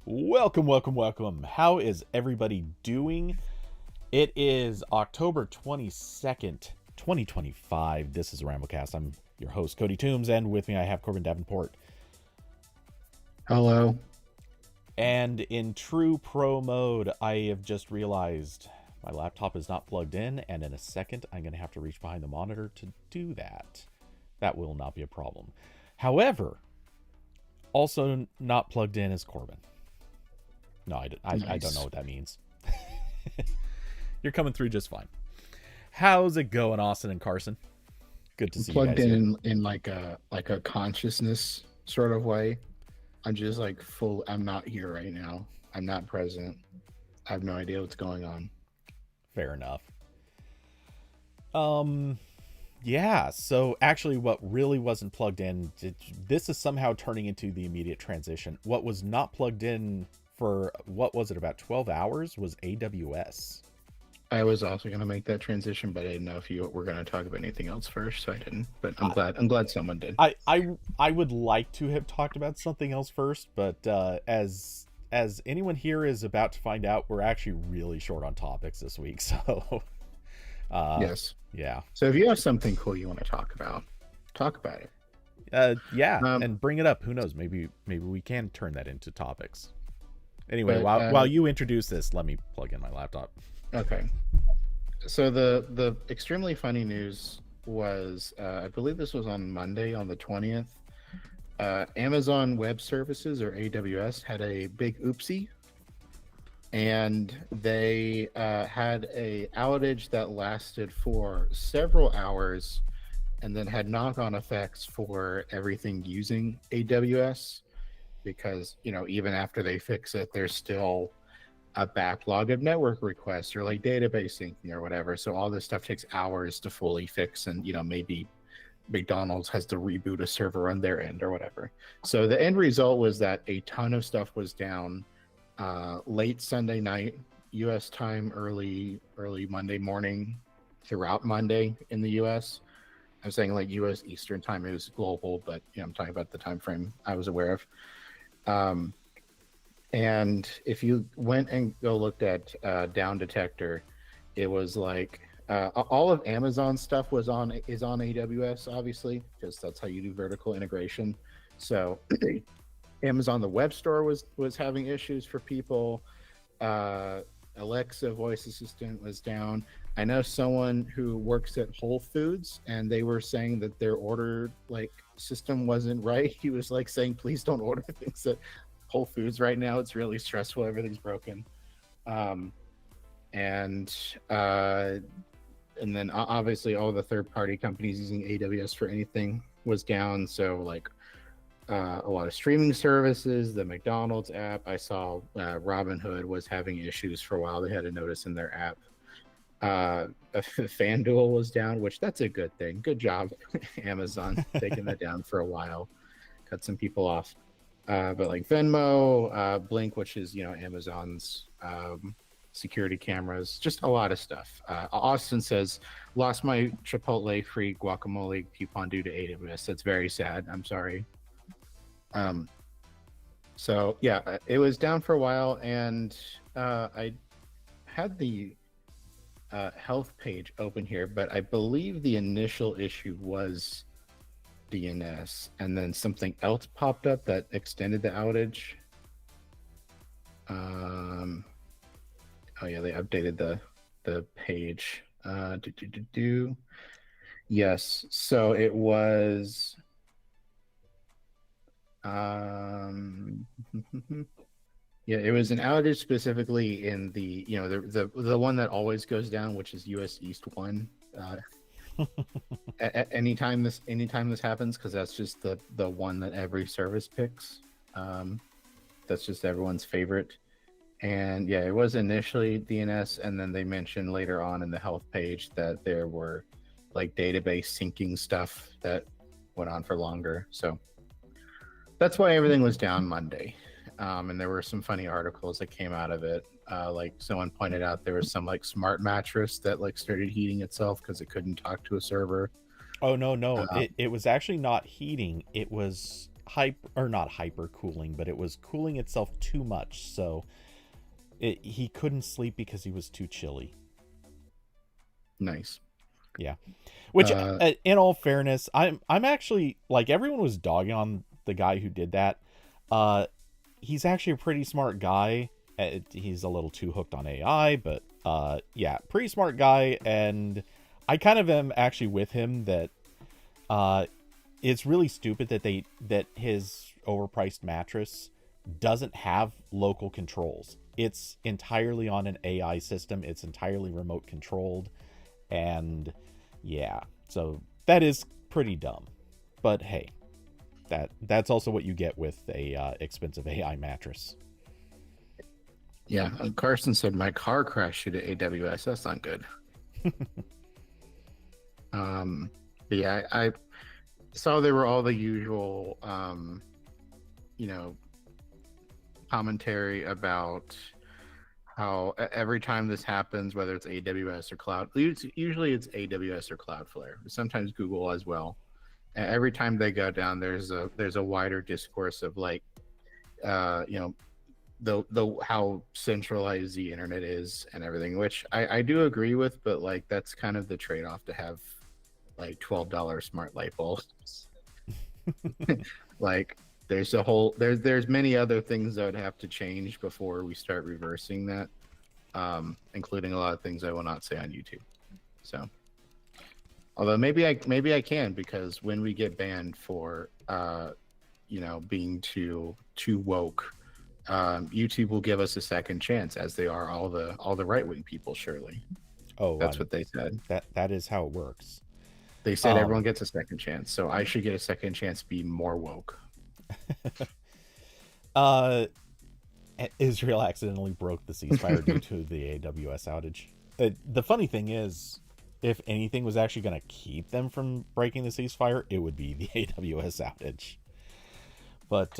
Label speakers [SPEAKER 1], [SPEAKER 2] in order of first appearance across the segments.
[SPEAKER 1] Welcome, welcome, welcome. How is everybody doing? It is October 22nd, 2025. This is RambleCast. I'm your host, Cody Toombs, and with me I have Corbin Davenport.
[SPEAKER 2] Hello.
[SPEAKER 1] And in true pro mode, I have just realized my laptop is not plugged in, and in a second I'm going to have to reach behind the monitor to do that. That will not be a problem. However, also not plugged in is Corbin. No, I don't know what that means. You're coming through just fine. How's it going, Austin and Carson? Good to
[SPEAKER 2] I'm
[SPEAKER 1] see you
[SPEAKER 2] plugged
[SPEAKER 1] guys here.
[SPEAKER 2] in like a consciousness sort of way. I'm just like full. I'm not here right now. I'm not present. I have no idea what's going on.
[SPEAKER 1] Fair enough. Yeah, so actually what really wasn't plugged in, this is somehow turning into the immediate transition. What was not plugged in for, what was it, about 12 hours was AWS.
[SPEAKER 2] I was also going to make that transition, but I didn't know if you were going to talk about anything else first, so I didn't. But I'm glad. I'm glad someone did.
[SPEAKER 1] I would like to have talked about something else first, but as anyone here is about to find out, we're actually really short on topics this week. So
[SPEAKER 2] Yes.
[SPEAKER 1] yeah.
[SPEAKER 2] So if you have something cool you want to talk about it.
[SPEAKER 1] Yeah,
[SPEAKER 2] Um,
[SPEAKER 1] and bring it up. Who knows? Maybe we can turn that into topics. Anyway,
[SPEAKER 2] but
[SPEAKER 1] while you introduce this, let me plug in my laptop.
[SPEAKER 2] Okay. So the extremely funny news was, I believe this was on Monday, on the 20th. Amazon Web Services, or AWS, had a big oopsie, and they had a outage that lasted for several hours, and then had knock-on effects for everything using AWS, because even after they fix it, there's still a backlog of network requests or like database syncing or whatever. So all this stuff takes hours to fully fix, and maybe McDonald's has to reboot a server on their end or whatever. So the end result was that a ton of stuff was down late Sunday night US time, early Monday morning, throughout Monday in the US. I'm saying like US Eastern time, it was global, but I'm talking about the time frame I was aware of. And if you went and looked at Down Detector, it was like all of Amazon's stuff is on AWS, obviously, because that's how you do vertical integration. So Amazon, the web store, was having issues for people. Alexa voice assistant was down. I know someone who works at Whole Foods, and they were saying that their order system wasn't right. He was like saying, please don't order things at Whole Foods right now. It's really stressful. Everything's broken. And then obviously all the third-party companies using AWS for anything was down. So a lot of streaming services, the McDonald's app. I saw Robinhood was having issues for a while. They had a notice in their app. FanDuel was down, which that's a good thing. Good job, Amazon, taking that down for a while. Cut some people off. But like Venmo, Blink, which is Amazon's security cameras, just a lot of stuff. Austin says, lost my Chipotle free guacamole coupon due to AWS. That's very sad. I'm sorry. So yeah, it was down for a while, and I had the health page open here, but I believe the initial issue was DNS, and then something else popped up that extended the outage. Oh yeah, they updated the page. Yes, so it was yeah, it was an outage specifically in the the one that always goes down, which is US East 1. Anytime this happens, because that's just the one that every service picks. That's just everyone's favorite. And yeah, it was initially DNS, and then they mentioned later on in the health page that there were like database syncing stuff that went on for longer. So that's why everything was down Monday. And there were some funny articles that came out of it. Like someone pointed out there was some like smart mattress that like started heating itself because it couldn't talk to a server.
[SPEAKER 1] Oh no, it was actually not heating. It was not hyper cooling, but it was cooling itself too much. So he couldn't sleep because he was too chilly.
[SPEAKER 2] Nice.
[SPEAKER 1] Yeah. Which, in all fairness, I'm actually, like, everyone was dogging on the guy who did that. He's actually a pretty smart guy. He's a little too hooked on AI, but yeah, pretty smart guy. And I kind of am actually with him that it's really stupid that his overpriced mattress doesn't have local controls. It's entirely on an AI system. It's entirely remote controlled. And yeah, so that is pretty dumb. But hey, that's also what you get with a expensive AI mattress.
[SPEAKER 2] Yeah, Carson said my car crashed due to AWS. That's not good. But yeah, I saw there were all the usual, commentary about how every time this happens, whether it's AWS or cloud, usually it's AWS or Cloudflare, sometimes Google as well. And every time they go down, there's a wider discourse of like, the how centralized the internet is and everything, which I do agree with, but like that's kind of the trade-off to have like $12 smart light bulbs. Like there's many other things that would have to change before we start reversing that, including a lot of things I will not say on YouTube. So although maybe I can, because when we get banned for being too woke, YouTube will give us a second chance, as they are all the right-wing people, surely.
[SPEAKER 1] Oh,
[SPEAKER 2] that's what they said.
[SPEAKER 1] That is how it works.
[SPEAKER 2] They said everyone gets a second chance, so I should get a second chance to be more woke.
[SPEAKER 1] Israel accidentally broke the ceasefire due to the AWS outage. The funny thing is, if anything was actually going to keep them from breaking the ceasefire, it would be the AWS outage. But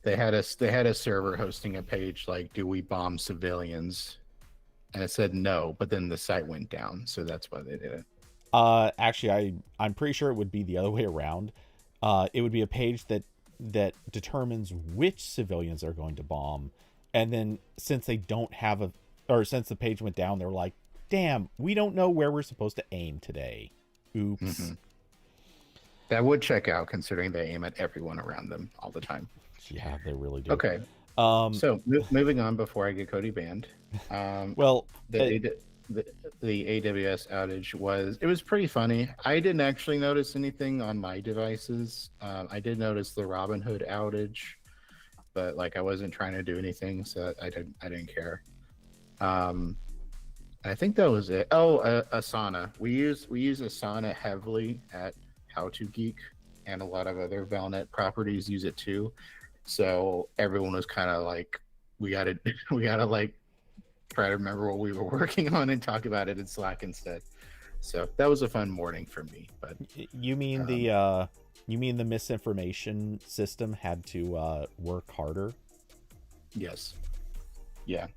[SPEAKER 2] they had a server hosting a page like, "Do we bomb civilians?" And it said no, but then the site went down, so that's why they did it.
[SPEAKER 1] Actually, I'm pretty sure it would be the other way around. It would be a page that determines which civilians are going to bomb, and then since they don't have since the page went down, they're like, "Damn, we don't know where we're supposed to aim today. Oops."
[SPEAKER 2] Mm-hmm. That would check out, considering they aim at everyone around them all the time.
[SPEAKER 1] Yeah, they really do.
[SPEAKER 2] Okay. So moving on before I get Cody banned.
[SPEAKER 1] Well,
[SPEAKER 2] the AWS outage was pretty funny. I didn't actually notice anything on my devices. I did notice the Robinhood outage, but like I wasn't trying to do anything, so I didn't care. I think that was it. Oh, Asana. We use Asana heavily at How to Geek, and a lot of other Valnet properties use it too. So everyone was kind of like, we gotta like try to remember what we were working on and talk about it in Slack instead. So that was a fun morning for me. But
[SPEAKER 1] you mean the misinformation system had to work harder?
[SPEAKER 2] Yes. Yeah.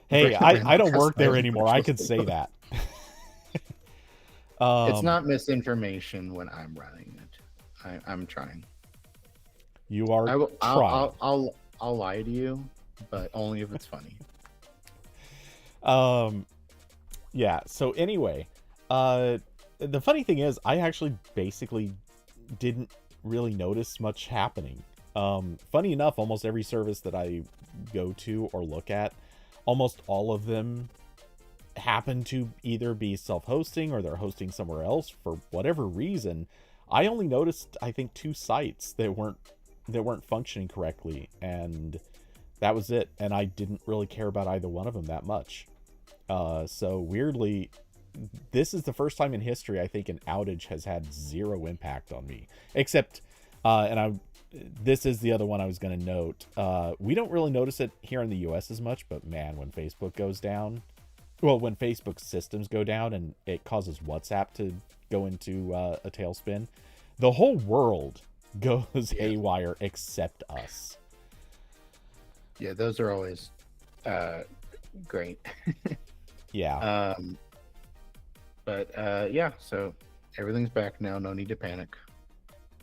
[SPEAKER 1] Hey, I don't work there anymore. I could say that.
[SPEAKER 2] It's not misinformation when I'm running it. I'm trying.
[SPEAKER 1] You are trying.
[SPEAKER 2] I'll lie to you, but only if it's funny.
[SPEAKER 1] Yeah. So anyway, the funny thing is, I actually basically didn't really notice much happening. Funny enough, almost every service that I go to or look at, almost all of them happen to either be self-hosting or they're hosting somewhere else for whatever reason. I only noticed, I think, 2 sites that weren't functioning correctly, and that was it. And I didn't really care about either one of them that much. So weirdly, this is the first time in history I think an outage has had 0 impact on me, except this is the other one I was going to note. We don't really notice it here in the US as much, but man, when Facebook goes down, when Facebook systems go down and it causes WhatsApp to go into a tailspin, the whole world goes haywire except us.
[SPEAKER 2] Yeah, those are always great.
[SPEAKER 1] Yeah.
[SPEAKER 2] But yeah, so everything's back now. No need to panic.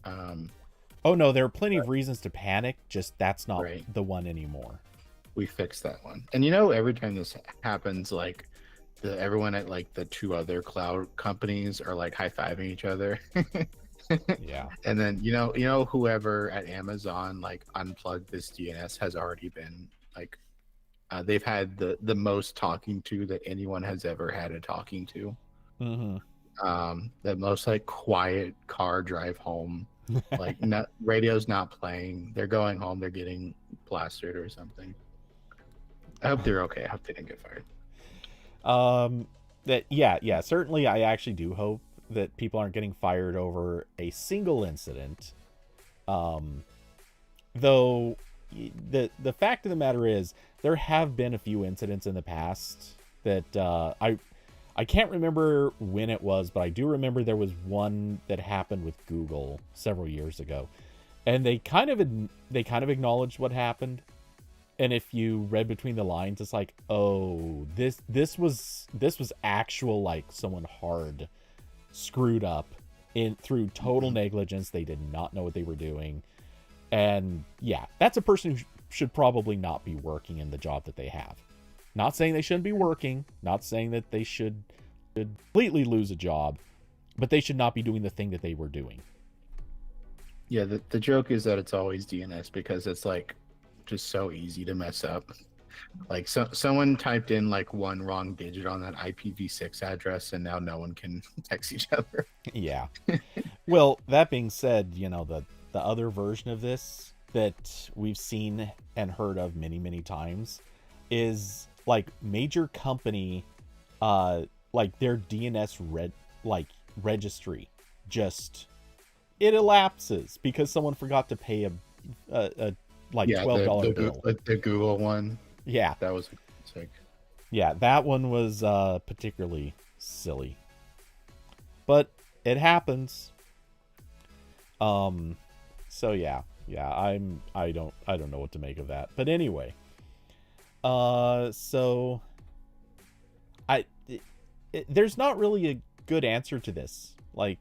[SPEAKER 2] Um,
[SPEAKER 1] Oh no, there are plenty of reasons to panic. Just that's not
[SPEAKER 2] right.
[SPEAKER 1] the one anymore.
[SPEAKER 2] We fixed that one. And every time this happens, like everyone at like the two other cloud companies are like high-fiving each other.
[SPEAKER 1] Yeah.
[SPEAKER 2] And then whoever at Amazon like unplugged this DNS has already been like they've had the most talking to that anyone has ever had a talking to.
[SPEAKER 1] Mm-hmm.
[SPEAKER 2] The most like quiet car drive home, like not radio's not playing. They're going home. They're getting plastered or something. I hope they're okay. I hope they didn't get fired.
[SPEAKER 1] That yeah, certainly I actually do hope that people aren't getting fired over a single incident. Um, though the fact of the matter is there have been a few incidents in the past that I can't remember when it was, but I do remember there was one that happened with Google several years ago, and they kind of acknowledged what happened. And if you read between the lines, it's like, oh, this was actual, like, someone hard screwed up through total negligence. They did not know what they were doing. And yeah, that's a person who should probably not be working in the job that they have. Not saying they shouldn't be working, not saying that they should completely lose a job, but they should not be doing the thing that they were doing.
[SPEAKER 2] Yeah, the joke is that it's always DNS because it's like just so easy to mess up. Like someone typed in like one wrong digit on that IPv6 address and now no one can text each other.
[SPEAKER 1] Yeah. Well, that being said, the other version of this that we've seen and heard of many, many times is like major company like their DNS registry just it elapses because someone forgot to pay a like $12 bill.
[SPEAKER 2] The Google one.
[SPEAKER 1] Yeah.
[SPEAKER 2] That was sick.
[SPEAKER 1] Yeah, that one was particularly silly. But it happens. So yeah, I don't know what to make of that. But anyway, so there's not really a good answer to this. Like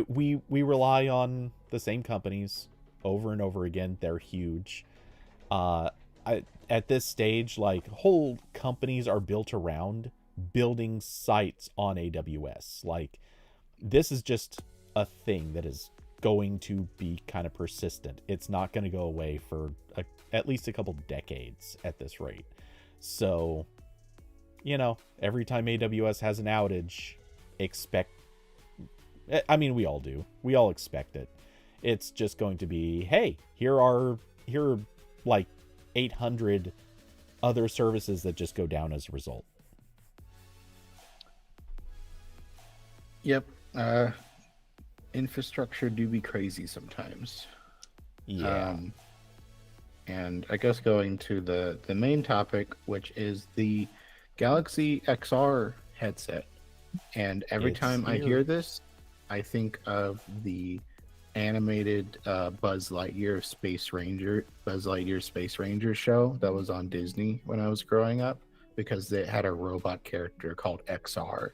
[SPEAKER 1] we rely on the same companies over and over again. They're huge. At this stage, like whole companies are built around building sites on AWS. Like this is just a thing that is going to be kind of persistent. It's not going to go away for at least a couple decades at this rate. So, every time AWS has an outage, we all do. We all expect it. It's just going to be, hey, here are like 800 other services that just go down as a result.
[SPEAKER 2] Yep. Infrastructure do be crazy sometimes.
[SPEAKER 1] Yeah.
[SPEAKER 2] And I guess going to the main topic, which is the Galaxy XR headset. And every time I hear this, I think of the animated Buzz Lightyear Space Ranger show that was on Disney when I was growing up, because they had a robot character called XR.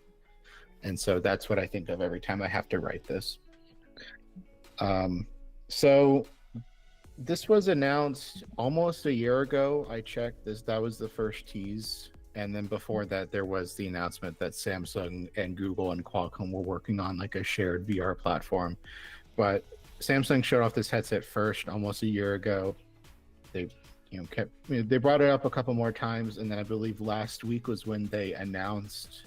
[SPEAKER 2] And so that's what I think of every time I have to write this. So this was announced almost a year ago. I checked this. That was the first tease. And then before that, there was the announcement that Samsung and Google and Qualcomm were working on like a shared VR platform. But Samsung showed off this headset first almost a year ago. They they brought it up a couple more times. And then I believe last week was when they announced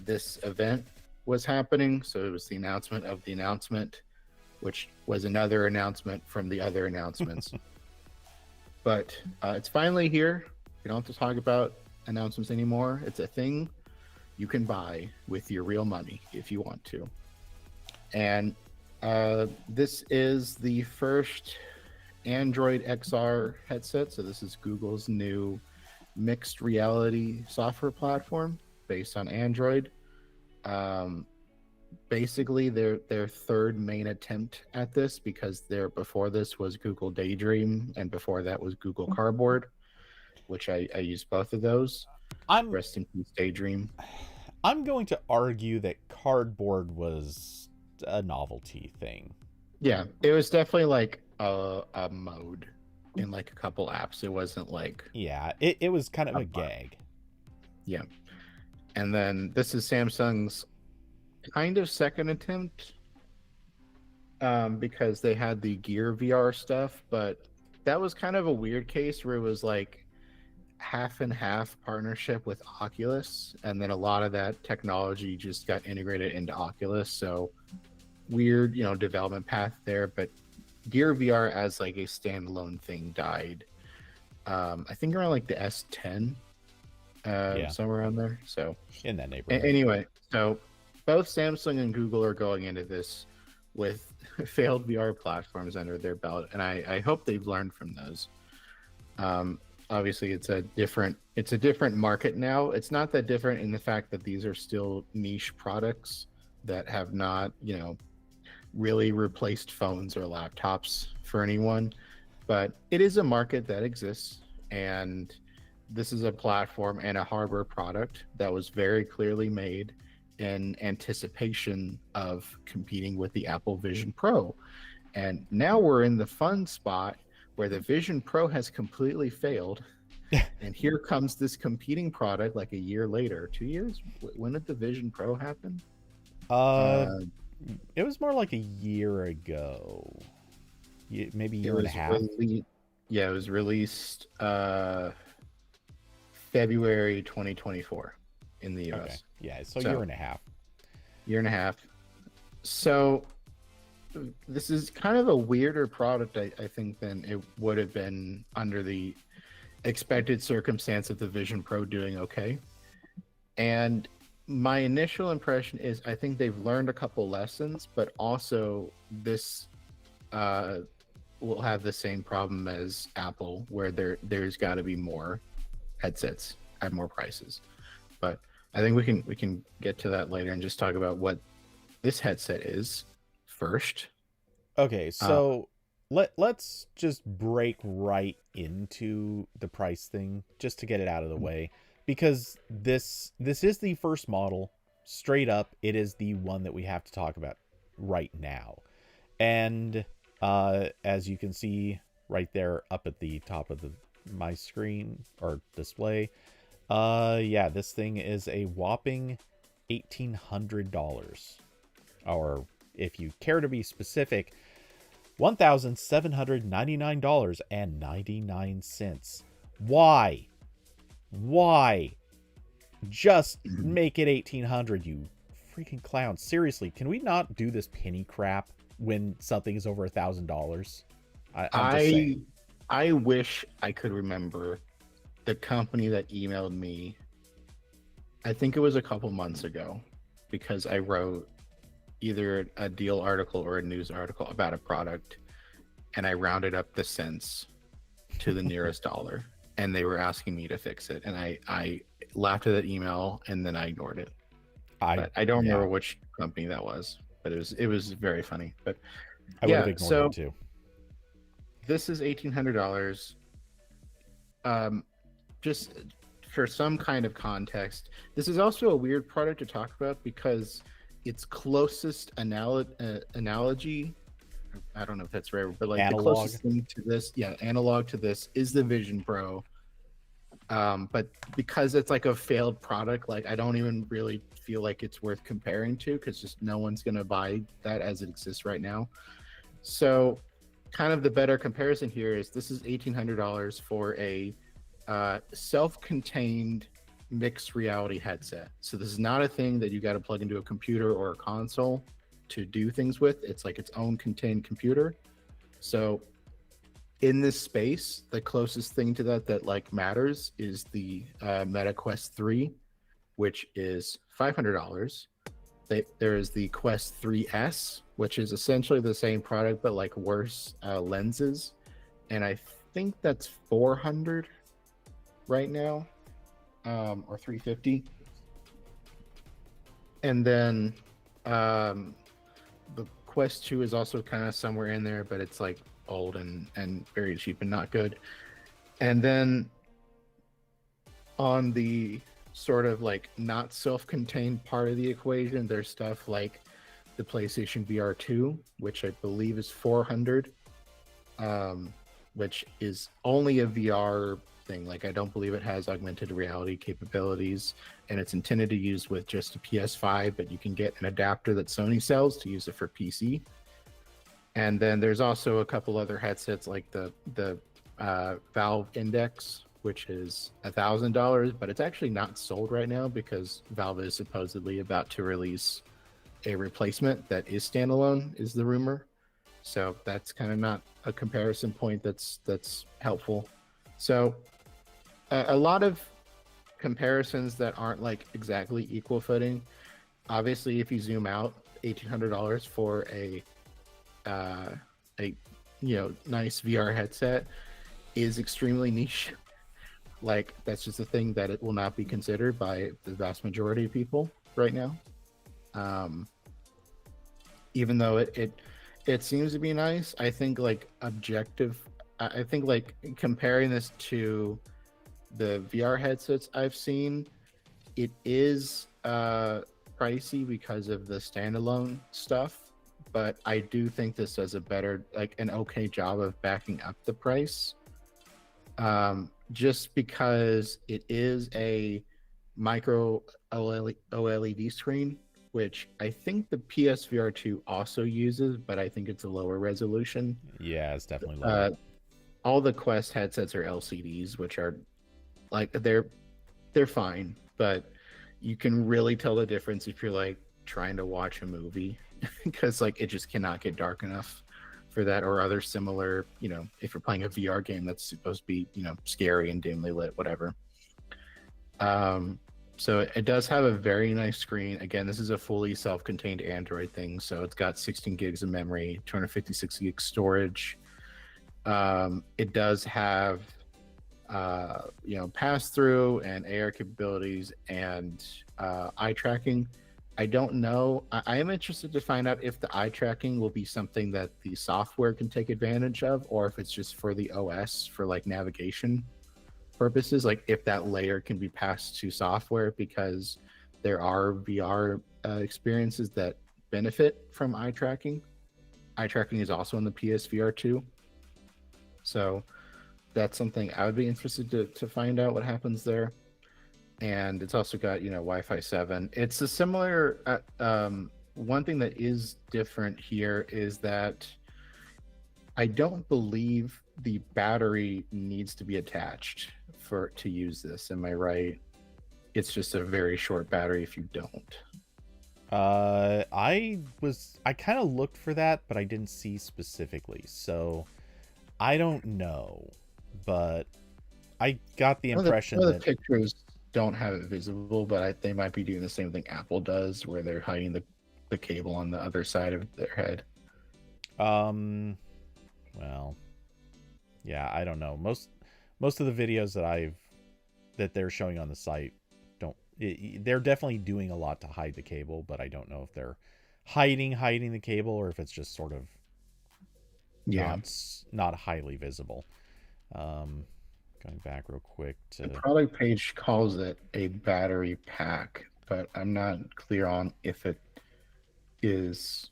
[SPEAKER 2] this event was happening. So it was the announcement of the announcement, which was another announcement from the other announcements. But it's finally here. We don't have to talk about announcements anymore. It's a thing you can buy with your real money if you want to. And this is the first Android XR headset. So this is Google's new mixed reality software platform based on Android. Basically their third main attempt at this, because before this was Google Daydream and before that was Google Cardboard, which I use both of those. Rest in peace, Daydream.
[SPEAKER 1] I'm going to argue that Cardboard was a novelty thing.
[SPEAKER 2] Yeah, it was definitely like a mode in like a couple apps. It wasn't like
[SPEAKER 1] Yeah, it was kind of
[SPEAKER 2] a
[SPEAKER 1] a
[SPEAKER 2] bug.
[SPEAKER 1] gag.
[SPEAKER 2] Yeah. And then this is Samsung's kind of second attempt, because they had the Gear VR stuff, but that was kind of a weird case where it was like half and half partnership with Oculus, and then a lot of that technology just got integrated into Oculus. So weird, development path there. But Gear VR as like a standalone thing died. I think around like the S10,
[SPEAKER 1] Yeah,
[SPEAKER 2] somewhere around there. So
[SPEAKER 1] in that neighborhood.
[SPEAKER 2] anyway, so both Samsung and Google are going into this with failed VR platforms under their belt, and I hope they've learned from those. Obviously, it's a different market now. It's not that different in the fact that these are still niche products that have not, really replaced phones or laptops for anyone, but it is a market that exists, and this is a platform and a hardware product that was very clearly made in anticipation of competing with the Apple Vision Pro. And now we're in the fun spot where the Vision Pro has completely failed. And here comes this competing product like a year later, 2 years. When did the Vision Pro happen?
[SPEAKER 1] Uh,
[SPEAKER 2] Uh,
[SPEAKER 1] it was more like a year ago, maybe a
[SPEAKER 2] it
[SPEAKER 1] year and a
[SPEAKER 2] was
[SPEAKER 1] half.
[SPEAKER 2] released. Yeah, it was released February 2024 in the
[SPEAKER 1] Okay,
[SPEAKER 2] US.
[SPEAKER 1] yeah, so year
[SPEAKER 2] So
[SPEAKER 1] and a half.
[SPEAKER 2] year and a half. So this is kind of a weirder product, I think, than it would have been under the expected circumstance of the Vision Pro doing okay. And my initial impression is I think they've learned a couple lessons, but also this uh, will have the same problem as Apple, where there's got to be more headsets at more prices. But I think we can get to that later and just talk about what this headset is first.
[SPEAKER 1] Okay,
[SPEAKER 2] Uh,
[SPEAKER 1] so let's just break right into the price thing just to get it out of the way, because this is the first model. Straight up, it is the one that we have to talk about right now. And as you can see right there up at the top of my screen or display, yeah, this thing is a whopping $1,800, or if you care to be specific, $1,799.99. Why? Why? Just make it 1,800, you freaking clown. Seriously, can we not do this penny crap when something is over $1,000? I'm just
[SPEAKER 2] I
[SPEAKER 1] saying.
[SPEAKER 2] I wish I could remember the company that emailed me. I think it was a couple months ago, because I wrote either a deal article or a news article about a product, and I rounded up the cents to the nearest dollar, and they were asking me to fix it, and I laughed at that email and then I ignored it.
[SPEAKER 1] I
[SPEAKER 2] But I don't
[SPEAKER 1] Yeah,
[SPEAKER 2] remember which company that was, but it was very funny. But
[SPEAKER 1] I would have
[SPEAKER 2] yeah,
[SPEAKER 1] ignored it
[SPEAKER 2] so
[SPEAKER 1] too.
[SPEAKER 2] this is $1,800. Um, just for some kind of context, this is also a weird product to talk about because its closest analogy, I don't know if that's right, but like the
[SPEAKER 1] Analog.
[SPEAKER 2] closest thing to this, yeah, analog to this is the Vision Pro. But because it's like a failed product, like I don't even really feel like it's worth comparing to, because just no one's gonna buy that as it exists right now. So kind of the better comparison here is this is $1,800 for a self-contained mixed reality headset. So this is not a thing that you got to plug into a computer or a console to do things with. It's like its own contained computer. So in this space, the closest thing to that like matters is the Meta Quest 3, which is $500. There is the Quest 3S, which is essentially the same product but like worse lenses, and I think that's 400 right now, or 350. And then the Quest 2 is also kind of somewhere in there, but it's like old and very cheap and not good. And then on the sort of like not self-contained part of the equation, there's stuff like the PlayStation VR 2, which I believe is 400, which is only a VR thing. Like, I don't believe it has augmented reality capabilities, and it's intended to use with just a PS5, but you can get an adapter that Sony sells to use it for PC. And then there's also a couple other headsets like the Valve Index, which is $1,000, but it's actually not sold right now because Valve is supposedly about to release a replacement that is standalone, is the rumor. So that's kind of not a comparison point that's helpful. So a lot of comparisons that aren't like exactly equal footing. Obviously, if you zoom out, $1,800 for a nice VR headset is extremely niche. Like, that's just a thing that it will not be considered by the vast majority of people right now. Even though it seems to be nice, I think like I think like comparing this to the VR headsets I've seen, it is pricey because of the standalone stuff. But I do think this does a better, like an okay job of backing up the price. Just because it is a micro OLED screen, which I think the PSVR 2 also uses, but I think it's a lower resolution.
[SPEAKER 1] Yeah, it's definitely lower.
[SPEAKER 2] All the Quest headsets are LCDs, which are like they're fine, but you can really tell the difference if you're like trying to watch a movie because like it just cannot get dark enough for that, or other similar, if you're playing a VR game that's supposed to be, scary and dimly lit, whatever. So it does have a very nice screen. Again, this is a fully self-contained Android thing, so it's got 16 gigs of memory, 256 gigs storage. It does have pass-through and AR capabilities and eye tracking. I don't know. I am interested to find out if the eye tracking will be something that the software can take advantage of, or if it's just for the OS for like navigation purposes, like if that layer can be passed to software, because there are VR experiences that benefit from eye tracking. Eye tracking is also in the PSVR 2. So that's something I would be interested to find out what happens there. And it's also got, Wi-Fi 7. It's a similar, one thing that is different here is that I don't believe the battery needs to be attached to use this. Am I right? It's just a very short battery if you don't.
[SPEAKER 1] I kind of looked for that, but I didn't see specifically. So I don't know, but I got the impression
[SPEAKER 2] that the pictures don't have it visible, but they might be doing the same thing Apple does, where they're hiding the cable on the other side of their head.
[SPEAKER 1] Well, yeah, I don't know. Most of the videos that they're showing on the site they're definitely doing a lot to hide the cable, but I don't know if they're hiding the cable or if it's just sort of not highly visible. Going back real quick to
[SPEAKER 2] the product page calls it a battery pack, but I'm not clear on if it is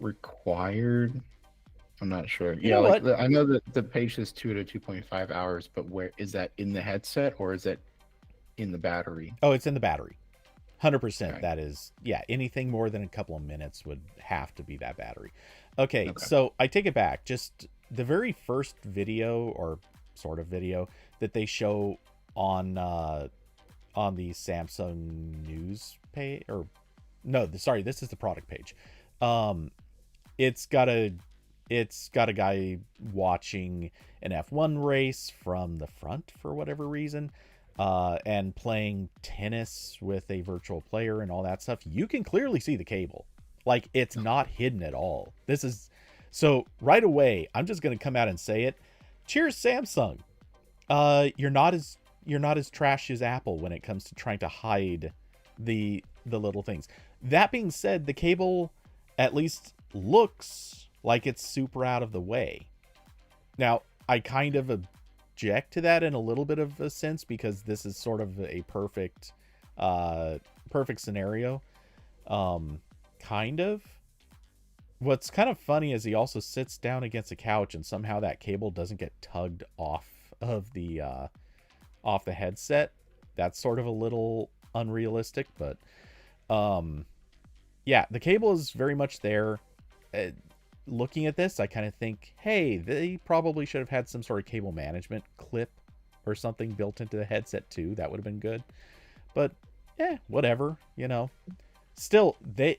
[SPEAKER 2] required. I'm not sure. I know that the page is 2 to 2.5 hours, but where is that, in the headset or is it in the battery?
[SPEAKER 1] Oh, it's in the battery. 100%. Okay. That is, anything more than a couple of minutes would have to be that battery. Okay, so I take it back. Just the very first video, or sort of video, that they show on the Samsung news page, or no, sorry, this is the product page. It's got a guy watching an F1 race from the front for whatever reason, and playing tennis with a virtual player and all that stuff. You can clearly see the cable. Like, it's not hidden at all. This is so right away. I'm just going to come out and say it. Cheers, Samsung. You're not as trashy as Apple when it comes to trying to hide the little things. That being said, the cable at least looks like it's super out of the way. Now, I kind of object to that in a little bit of a sense, because this is sort of a perfect scenario. Kind of. What's kind of funny is he also sits down against a couch and somehow that cable doesn't get tugged off of the headset. That's sort of a little unrealistic, but yeah, the cable is very much there. Looking at this, I kind of think, hey, they probably should have had some sort of cable management clip or something built into the headset too. That would have been good. But whatever, you know. Still, the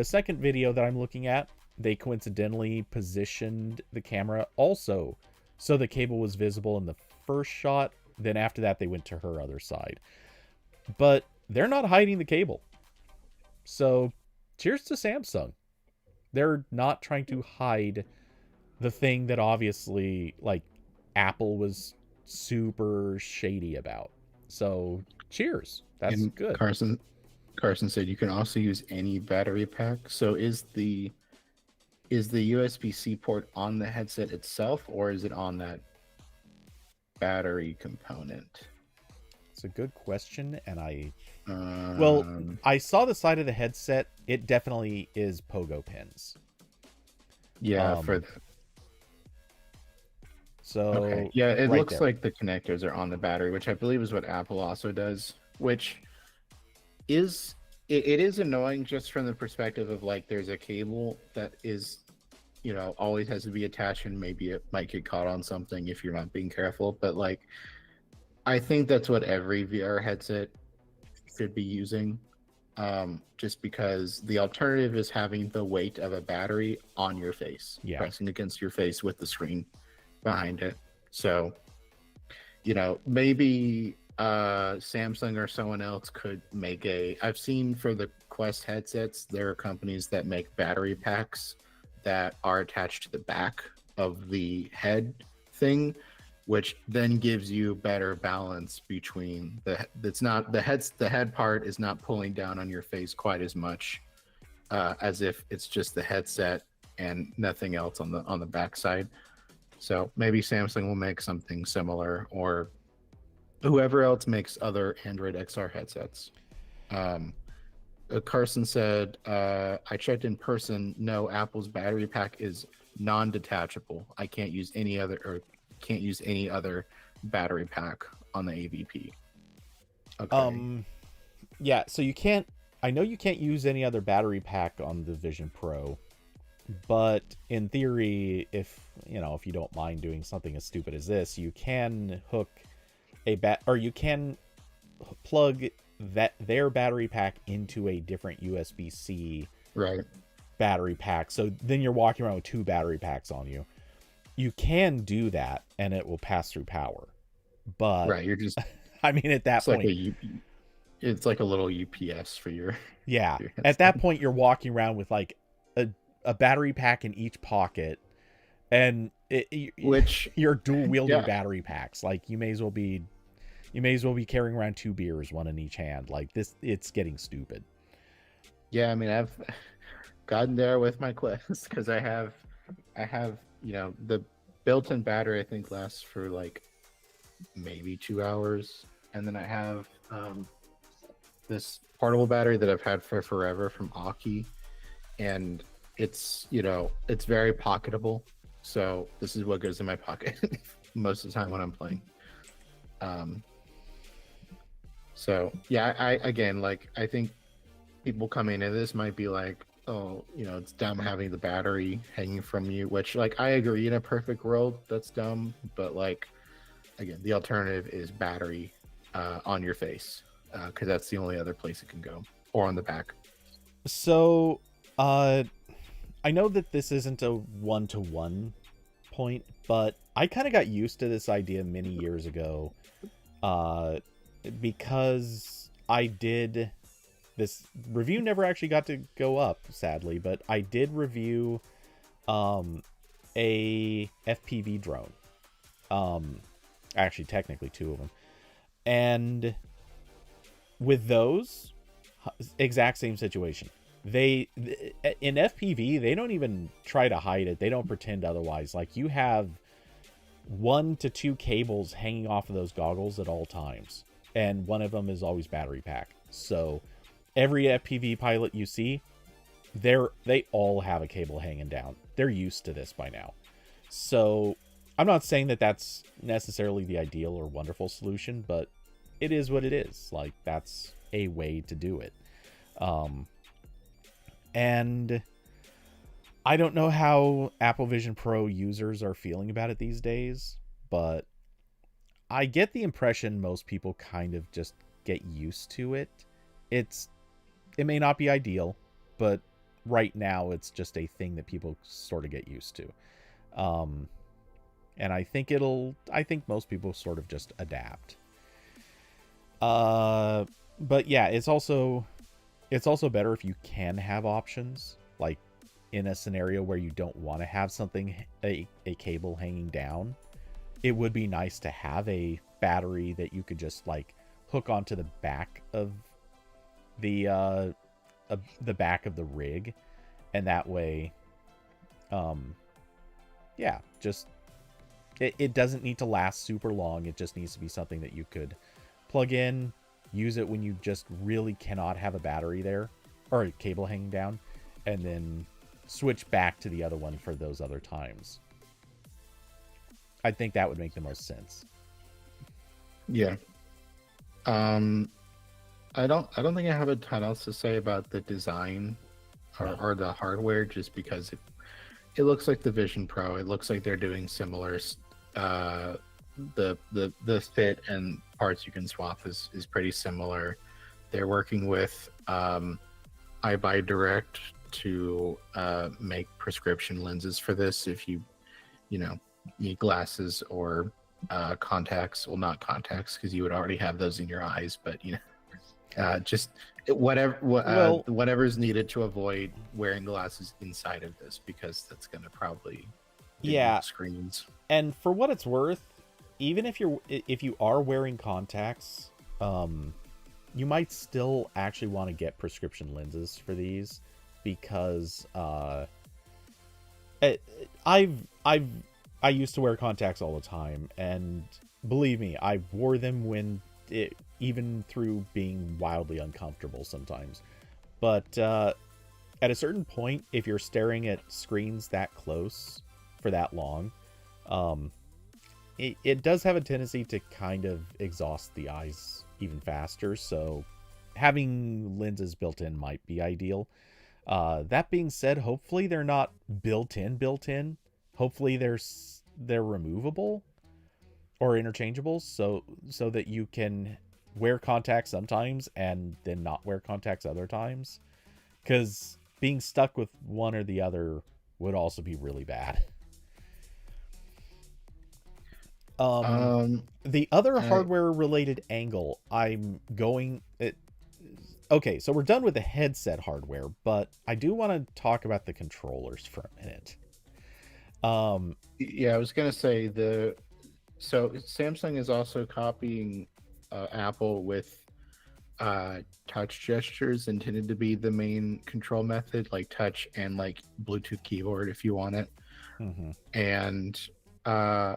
[SPEAKER 1] second video that I'm looking at, they coincidentally positioned the camera also so the cable was visible in the first shot. Then after that, they went to her other side. But they're not hiding the cable. So cheers to Samsung. They're not trying to hide the thing that obviously, like, Apple was super shady about. So cheers. That's good.
[SPEAKER 2] Carson said you can also use any battery pack. So is the USB-C port on the headset itself, or is it on that battery component?
[SPEAKER 1] It's a good question, and I saw the side of the headset. It definitely is pogo pins.
[SPEAKER 2] Yeah,
[SPEAKER 1] So
[SPEAKER 2] okay. Yeah, it
[SPEAKER 1] right
[SPEAKER 2] looks
[SPEAKER 1] there.
[SPEAKER 2] like the connectors are on the battery, which I believe is what Apple also does, which is it is annoying just from the perspective of, like, there's a cable that is, you know, always has to be attached, and maybe it might get caught on something if you're not being careful. But, like, I think that's what every VR headset should be using, just because the alternative is having the weight of a battery on your face, pressing against your face with the screen behind it. So, you know, maybe Samsung or someone else could make I've seen for the Quest headsets, there are companies that make battery packs that are attached to the back of the head thing, which then gives you better balance between the head part is not pulling down on your face quite as much as if it's just the headset and nothing else on the back side. So maybe Samsung will make something similar, or whoever else makes other Android XR headsets. Carson said, I checked in person. No, Apple's battery pack is non-detachable. I can't use any other battery pack on the AVP. Okay.
[SPEAKER 1] Yeah, so you can't, I know you can't use any other battery pack on the Vision Pro, but in theory, if you don't mind doing something as stupid as this, you can hook you can plug their battery pack into a different USB-C battery pack. So then you're walking around with two battery packs on you. You can do that and it will pass through power. But
[SPEAKER 2] you're just
[SPEAKER 1] I mean, at that point,
[SPEAKER 2] it's like a little UPS for your
[SPEAKER 1] at that point you're walking around with like a battery pack in each pocket, and you're dual wielding battery packs. Like you may as well be carrying around two beers, one in each hand. Like this, it's getting stupid.
[SPEAKER 2] Yeah, I mean, I've gotten there with my Quest because I have the built-in battery I think lasts for like maybe 2 hours, and then I have this portable battery that I've had for forever from Aki, and it's very pocketable. So this is what goes in my pocket most of the time when I'm playing. So yeah, I think people coming into this might be like, oh, it's dumb having the battery hanging from you, which, like, I agree, in a perfect world that's dumb, but, like, again, the alternative is battery on your face, because that's the only other place it can go, or on the back.
[SPEAKER 1] So I know that this isn't a one-to-one point, but I kind of got used to this idea many years ago, because I did this review never actually got to go up, sadly, but I did review a FPV drone, actually technically two of them, and with those, exact same situation. They in FPV, they don't even try to hide it. They don't pretend otherwise. Like, you have 1 to 2 cables hanging off of those goggles at all times, and one of them is always battery pack. So every FPV pilot you see, they all have a cable hanging down. They're used to this by now. So I'm not saying that that's necessarily the ideal or wonderful solution, but it is what it is. Like, that's a way to do it. And I don't know how Apple Vision Pro users are feeling about it these days, but I get the impression most people kind of just get used to it. It may not be ideal, but right now it's just a thing that people sort of get used to. And I think most people sort of just adapt. But yeah, it's also better if you can have options, like in a scenario where you don't want to have a cable hanging down. It would be nice to have a battery that you could just like hook onto the back of the back of the rig, and that way, yeah, just it doesn't need to last super long. It just needs to be something that you could plug in, use it when you just really cannot have a battery there or a cable hanging down, and then switch back to the other one for those other times. I think that would make the most sense.
[SPEAKER 2] Yeah. I don't think I have a ton else to say about the design or the hardware, just because it looks like the Vision Pro. It looks like they're doing similar. The fit and parts you can swap is pretty similar. They're working with iBuyDirect to make prescription lenses for this if you need glasses or contacts. Well, not contacts, because you would already have those in your eyes, but just whatever's needed to avoid wearing glasses inside of this, because that's going to probably screens.
[SPEAKER 1] And for what it's worth, even if you are wearing contacts, you might still actually want to get prescription lenses for these, because I used to wear contacts all the time, and believe me, I wore them even through being wildly uncomfortable sometimes. But at a certain point, if you're staring at screens that close for that long, it does have a tendency to kind of exhaust the eyes even faster. So having lenses built in might be ideal. That being said, hopefully they're not built in. Hopefully they're removable or interchangeable, so that you can wear contacts sometimes and then not wear contacts other times, because being stuck with one or the other would also be really bad. The other hardware related angle okay, so we're done with the headset hardware, but I do want to talk about the controllers for a minute.
[SPEAKER 2] Yeah, I was gonna say so Samsung is also copying Apple with touch gestures intended to be the main control method, like touch and like Bluetooth keyboard if you want it.
[SPEAKER 1] Mm-hmm.
[SPEAKER 2] And I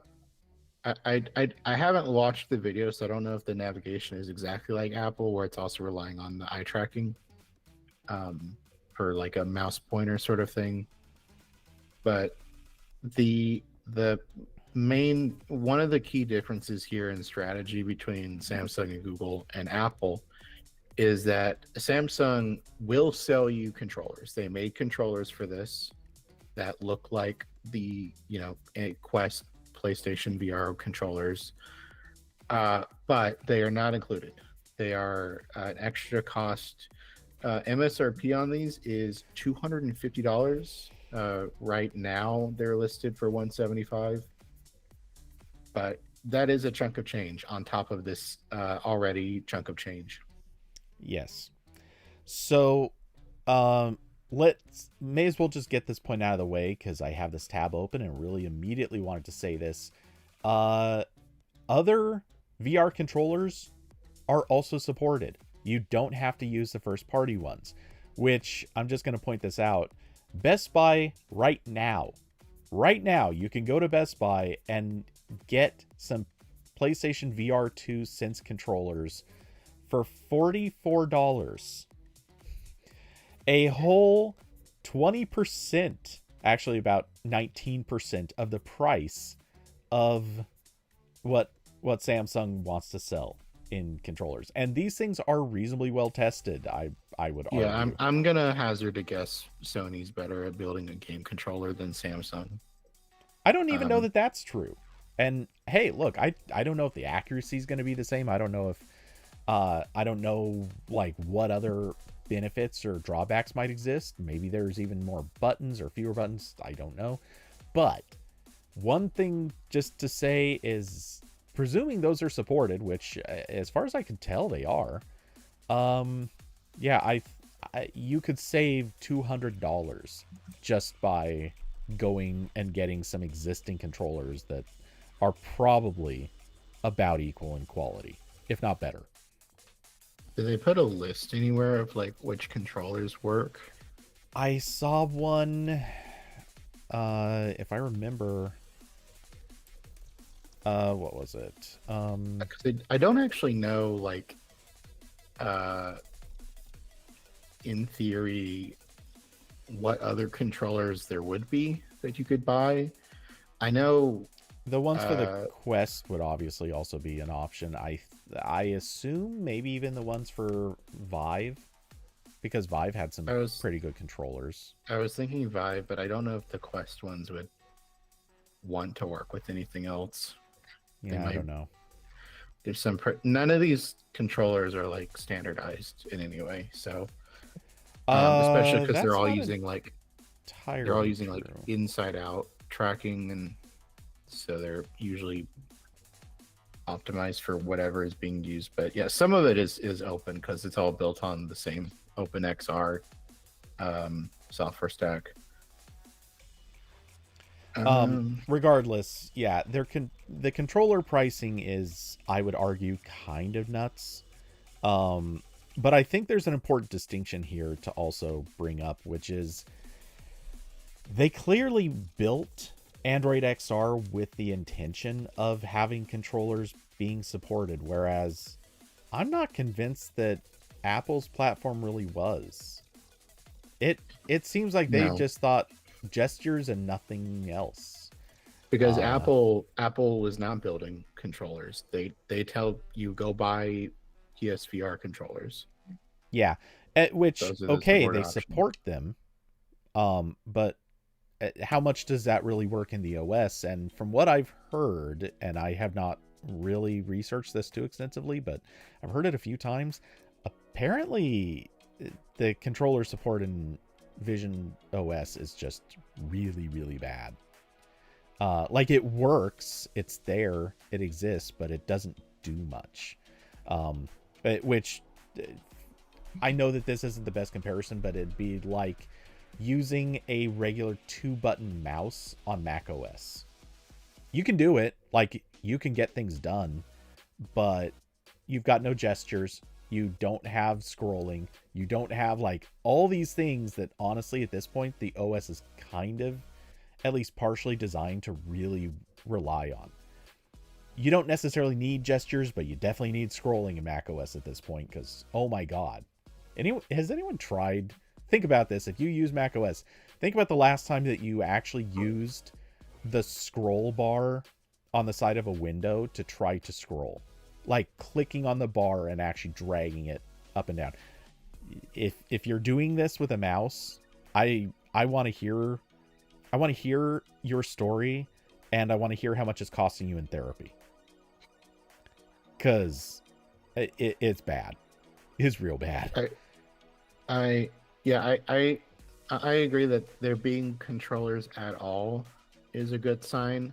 [SPEAKER 2] haven't watched the video, so I don't know if the navigation is exactly like Apple, where it's also relying on the eye tracking for like a mouse pointer sort of thing. But the one of the key differences here in strategy between Samsung and Google and Apple is that Samsung will sell you controllers. They made controllers for this that look like the Quest PlayStation VR controllers, but they are not included. They are an extra cost. MSRP on these is $250. Right now they're listed for $175, but that is a chunk of change on top of this already chunk of change.
[SPEAKER 1] Yes. So may as well just get this point out of the way, because I have this tab open and really immediately wanted to say this. Other VR controllers are also supported. You don't have to use the first party ones, which I'm just going to point this out. Best Buy right now, you can go to Best Buy and get some PlayStation VR 2 Sense controllers for $44. A whole 20%, actually about 19% of the price of what Samsung wants to sell in controllers. And these things are reasonably well tested, I would
[SPEAKER 2] Yeah,
[SPEAKER 1] argue.
[SPEAKER 2] I'm gonna hazard a guess. Sony's better at building a game controller than Samsung.
[SPEAKER 1] I don't even know
[SPEAKER 2] Um,
[SPEAKER 1] that that's true. And hey, look, I don't know if the accuracy is going to be the same. I don't know if I don't know like what other benefits or drawbacks might exist. Maybe there's even more buttons or fewer buttons. I don't know. But one thing just to say is, presuming those are supported, which as far as I can tell they are, yeah, you could save $200 just by going and getting some existing controllers that are probably about equal in quality, if not better.
[SPEAKER 2] did they put a list anywhere of like which controllers work?
[SPEAKER 1] I saw one, if I remember, what was it?
[SPEAKER 2] 'Cause I don't actually know, like, uh, in theory, what other controllers there would be that you could buy. I know,
[SPEAKER 1] The ones for the
[SPEAKER 2] uh,
[SPEAKER 1] Quest would obviously also be an option. I assume maybe even the ones for Vive, because Vive had some
[SPEAKER 2] I was
[SPEAKER 1] pretty good controllers.
[SPEAKER 2] I was thinking Vive, but I don't know if the Quest ones would want to work with anything else. They
[SPEAKER 1] Yeah, I
[SPEAKER 2] might.
[SPEAKER 1] don't know.
[SPEAKER 2] There's some. None of these controllers are like standardized in any way. So, especially because
[SPEAKER 1] That's not
[SPEAKER 2] they're all
[SPEAKER 1] entirely
[SPEAKER 2] using like
[SPEAKER 1] true.
[SPEAKER 2] inside out tracking, and so they're usually optimized for whatever is being used. But yeah, some of it is open because it's all built on the same OpenXR software stack.
[SPEAKER 1] Regardless, yeah, the controller pricing is, I would argue, kind of nuts. But I think there's an important distinction here to also bring up, which is they clearly built Android XR with the intention of having controllers being supported, whereas I'm not convinced that Apple's platform really was. It seems like they
[SPEAKER 2] No,
[SPEAKER 1] just thought gestures and nothing else.
[SPEAKER 2] because
[SPEAKER 1] Uh,
[SPEAKER 2] Apple was not building controllers. They tell you go buy PSVR controllers.
[SPEAKER 1] yeah, which
[SPEAKER 2] Those are the
[SPEAKER 1] okay,
[SPEAKER 2] support
[SPEAKER 1] they
[SPEAKER 2] options.
[SPEAKER 1] support them, but how much does that really work in the OS? And from what I've heard, and I have not really researched this too extensively, but I've heard it a few times. Apparently, the controller support in Vision OS is just really, really bad. Like it works, it's there, it exists, but it doesn't do much. Which I know that this isn't the best comparison, but it'd be like using a regular 2-button mouse on Mac OS. You can do it, like you can get things done, but you've got no gestures, you don't have scrolling, you don't have like all these things that honestly at this point the OS is kind of at least partially designed to really rely on. You don't necessarily need gestures, but you definitely need scrolling in Mac OS at this point, because oh my god. Has anyone tried? Think about this. If you use Mac OS, think about the last time that you actually used the scroll bar on the side of a window to try to scroll. Like clicking on the bar and actually dragging it up and down. If you're doing this with a mouse, I want to hear your story, and I want to hear how much it's costing you in therapy. Because it's bad. It's real bad.
[SPEAKER 2] I yeah, I agree that there being controllers at all is a good sign.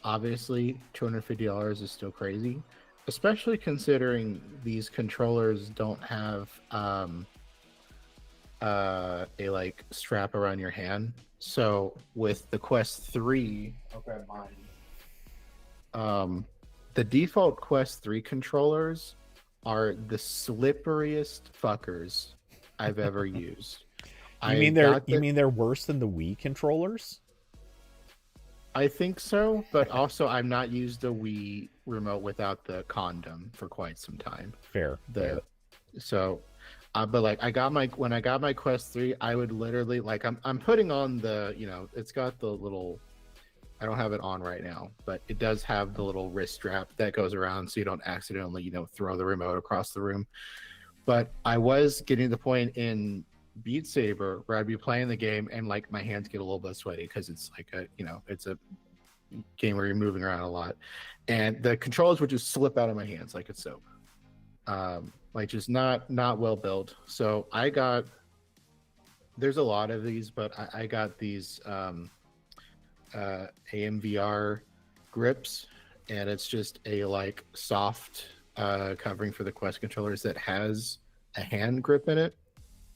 [SPEAKER 2] Obviously, $250 is still crazy, especially considering these controllers don't have a like strap around your hand. So with the Quest 3, okay, mine. The default Quest 3 controllers are the slipperiest fuckers I've ever used. I got
[SPEAKER 1] You
[SPEAKER 2] the
[SPEAKER 1] mean they're worse than the Wii controllers?
[SPEAKER 2] I think so, but also I'm not used a Wii remote without the condom for quite some time.
[SPEAKER 1] Fair, fair.
[SPEAKER 2] The so But like when I got my Quest 3, I would literally like I'm putting on the, it's got the little, I don't have it on right now, but it does have the little wrist strap that goes around so you don't accidentally, throw the remote across the room. But I was getting to the point in Beat Saber where I'd be playing the game and like my hands get a little bit sweaty because it's like it's a game where you're moving around a lot, and the controllers would just slip out of my hands like it's soap. Like just not well built. So there's a lot of these, but I got these AMVR grips, and it's just a like soft covering for the Quest controllers that has a hand grip in it.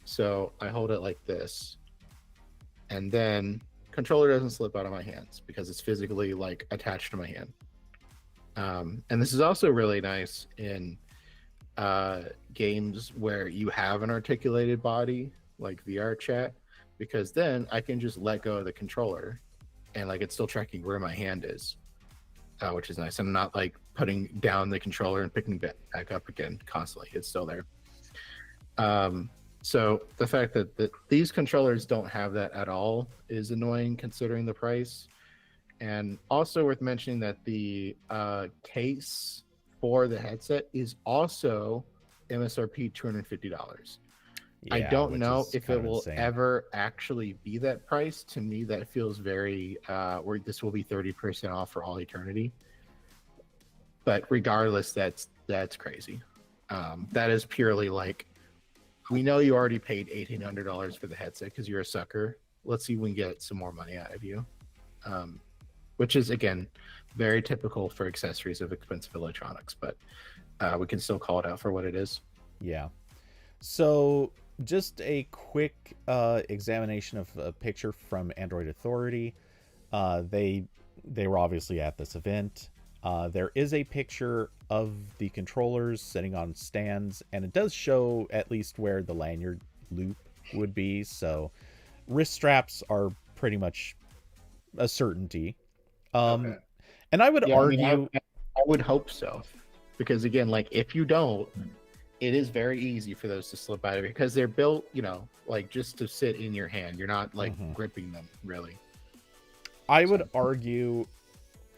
[SPEAKER 2] So I hold it like this, and then controller doesn't slip out of my hands because it's physically like attached to my hand. And this is also really nice in games where you have an articulated body like VR chat, because then I can just let go of the controller and like it's still tracking where my hand is, which is nice. I'm not like putting down the controller and picking it back up again constantly. It's still there. So the fact that these controllers don't have that at all is annoying considering the price. And also worth mentioning that the case for the headset is also MSRP $250. I don't know if it will ever actually be that price. To me, that feels very where this will be 30% off for all eternity. But regardless, that's crazy. That is purely like, we know you already paid $1,800 for the headset because you're a sucker. Let's see if we can get some more money out of you. Which is, again, very typical for accessories of expensive electronics, but we can still call it out for what it is.
[SPEAKER 1] Yeah. So just a quick examination of a picture from Android Authority. They were obviously at this event. There is a picture of the controllers sitting on stands, and it does show at least where the lanyard loop would be. So wrist straps are pretty much a certainty.
[SPEAKER 2] Okay.
[SPEAKER 1] And I would argue...
[SPEAKER 2] I mean, I would hope so. Because again, like if you don't, it is very easy for those to slip out of it because they're built, like just to sit in your hand. You're not like gripping them really.
[SPEAKER 1] I would argue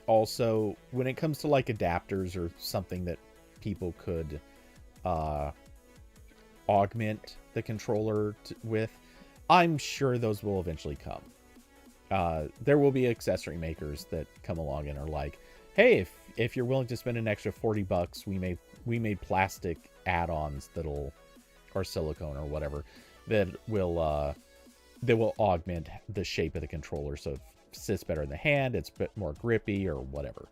[SPEAKER 1] also when it comes to like adapters or something that people could augment the controller with, I'm sure those will eventually come. There will be accessory makers that come along and are like, hey, if you're willing to spend an extra $40, we made plastic add-ons or silicone or whatever that will augment the shape of the controller so it sits better in the hand, it's a bit more grippy or whatever.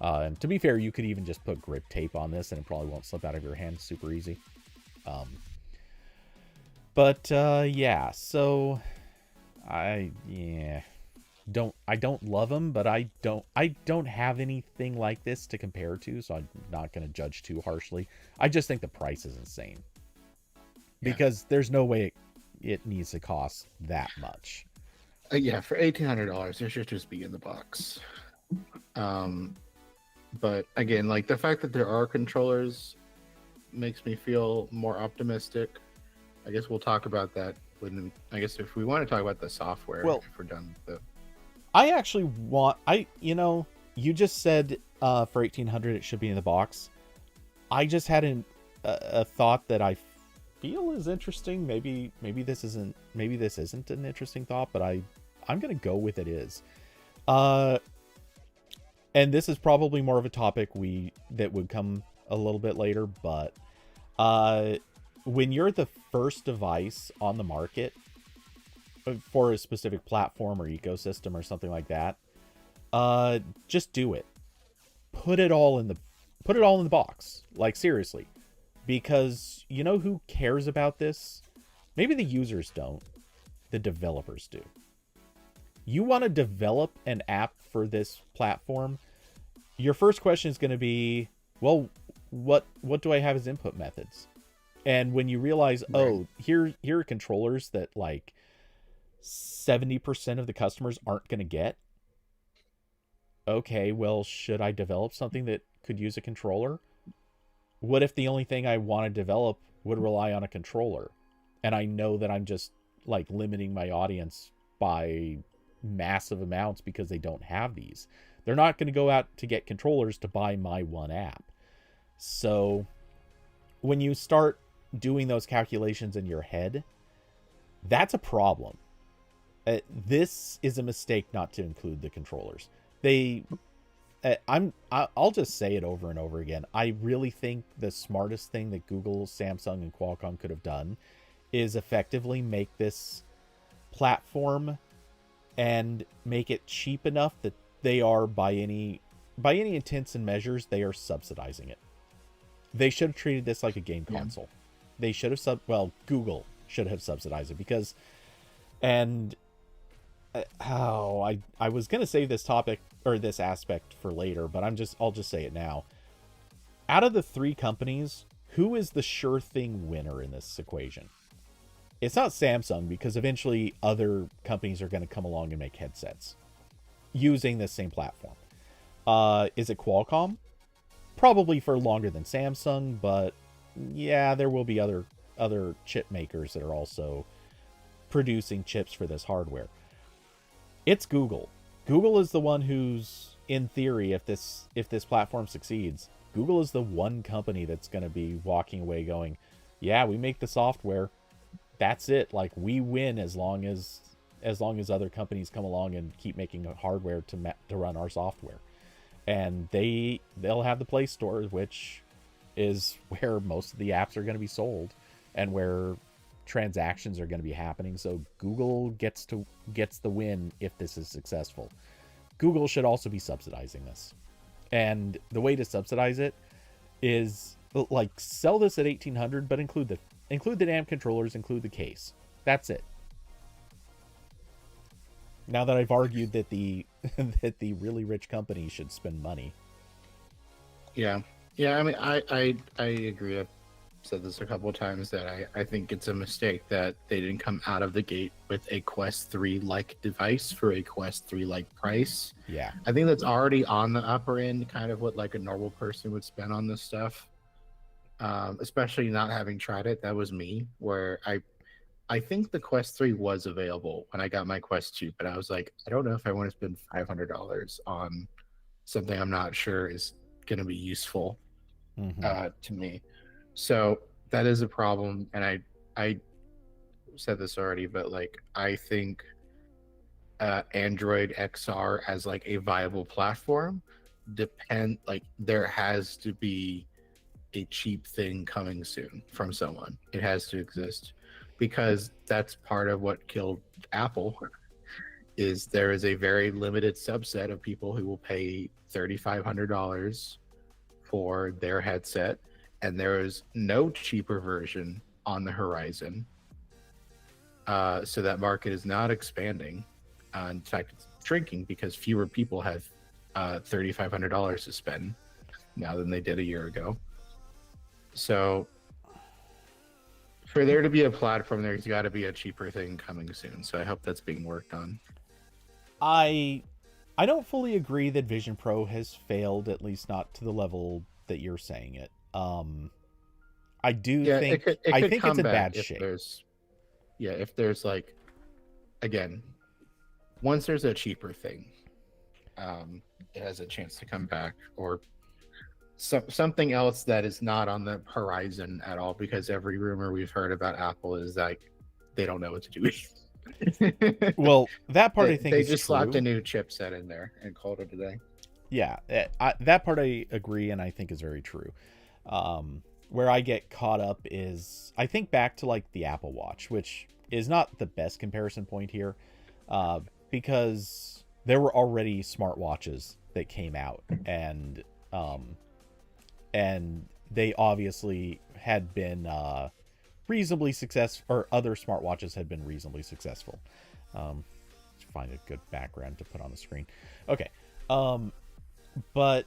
[SPEAKER 1] And to be fair, you could even just put grip tape on this and it probably won't slip out of your hand super easy. Yeah, so I don't love them, but I don't have anything like this to compare to, so I'm not going to judge too harshly. I just think the price is insane. Because there's no way it needs to cost that much.
[SPEAKER 2] Yeah, for $1,800, it should just be in the box. But again, like the fact that there are controllers makes me feel more optimistic. I guess we'll talk about that if we want to talk about the software, if we're done with the...
[SPEAKER 1] I actually want... you just said for $1,800 it should be in the box. I just had a thought that I feel is interesting. Maybe this isn't an interesting thought, but I'm gonna go with it is. And this is probably more of a topic that would come a little bit later, but when you're the first device on the market for a specific platform or ecosystem or something like that, just do it. Put it all in the box. Like, seriously. Because you know who cares about this? Maybe the users don't. The developers do. You want to develop an app for this platform, your first question is going to be, well, what do I have as input methods? And when you realize, here are controllers that like 70% of the customers aren't going to get. Okay, well, should I develop something that could use a controller? What if the only thing I want to develop would rely on a controller, and I know that I'm just like limiting my audience by massive amounts because they don't have these. They're not going to go out to get controllers to buy my one app. So when you start doing those calculations in your head, that's a problem. This is a mistake not to include the controllers. I'll just say it over and over again. I really think the smartest thing that Google, Samsung, and Qualcomm could have done is effectively make this platform and make it cheap enough that they are, by any intents and measures, they are subsidizing it. They should have treated this like a game console. They should have Google should have subsidized it, because, and I was going to save this topic or this aspect for later, but I'll just say it now. Out of the three companies, who is the sure thing winner in this equation? It's not Samsung, because eventually other companies are going to come along and make headsets using this same platform. Is it Qualcomm? Probably for longer than Samsung, but yeah, there will be other chip makers that are also producing chips for this hardware. It's Google. Google is the one who's, in theory, if this platform succeeds, Google is the one company that's going to be walking away going, yeah, we make the software. That's it. Like, we win as long as other companies come along and keep making hardware to run our software. And they'll have the Play Store, which is where most of the apps are going to be sold and where transactions are going to be happening. So Google gets the win if this is successful. Google should also be subsidizing this. And the way to subsidize it is, like, sell this at $1,800, but include the damn controllers, include the case. That's it. Now that I've argued that the really rich companies should spend money.
[SPEAKER 2] Yeah. I mean, I agree. I've said this a couple of times that I think it's a mistake that they didn't come out of the gate with a Quest 3 like device for a Quest 3 like price.
[SPEAKER 1] Yeah.
[SPEAKER 2] I think that's already on the upper end, kind of what like a normal person would spend on this stuff. Especially not having tried it. That was me, where I think the Quest 3 was available when I got my Quest 2, but I was like, I don't know if I want to spend $500 on something I'm not sure is going to be useful to me. So that is a problem. And I said this already, but like, I think Android XR as like a viable platform there has to be a cheap thing coming soon from someone. It has to exist, because that's part of what killed Apple. Is there is a very limited subset of people who will pay $3,500 for their headset, and there is no cheaper version on the horizon. So that market is not expanding. In fact, it's shrinking, because fewer people have $3,500 to spend now than they did a year ago. So for there to be a platform, there's got to be a cheaper thing coming soon. So I hope that's being worked on.
[SPEAKER 1] I don't fully agree that Vision Pro has failed, at least not to the level that you're saying it. I do think I think it's in bad shape.
[SPEAKER 2] If there's like, again, once there's a cheaper thing, it has a chance to come back, or something else that is not on the horizon at all, because every rumor we've heard about Apple is like they don't know what to do with.
[SPEAKER 1] Well, that part I think
[SPEAKER 2] they
[SPEAKER 1] is
[SPEAKER 2] just
[SPEAKER 1] true.
[SPEAKER 2] slapped a new chipset in there and called it a day.
[SPEAKER 1] Yeah, that part I agree, and I think is very true. Where I get caught up is, I think back to like the Apple Watch, which is not the best comparison point here, because there were already smartwatches that came out, and they obviously had been reasonably successful, or other smartwatches had been reasonably successful. Let's find a good background to put on the screen. Okay. But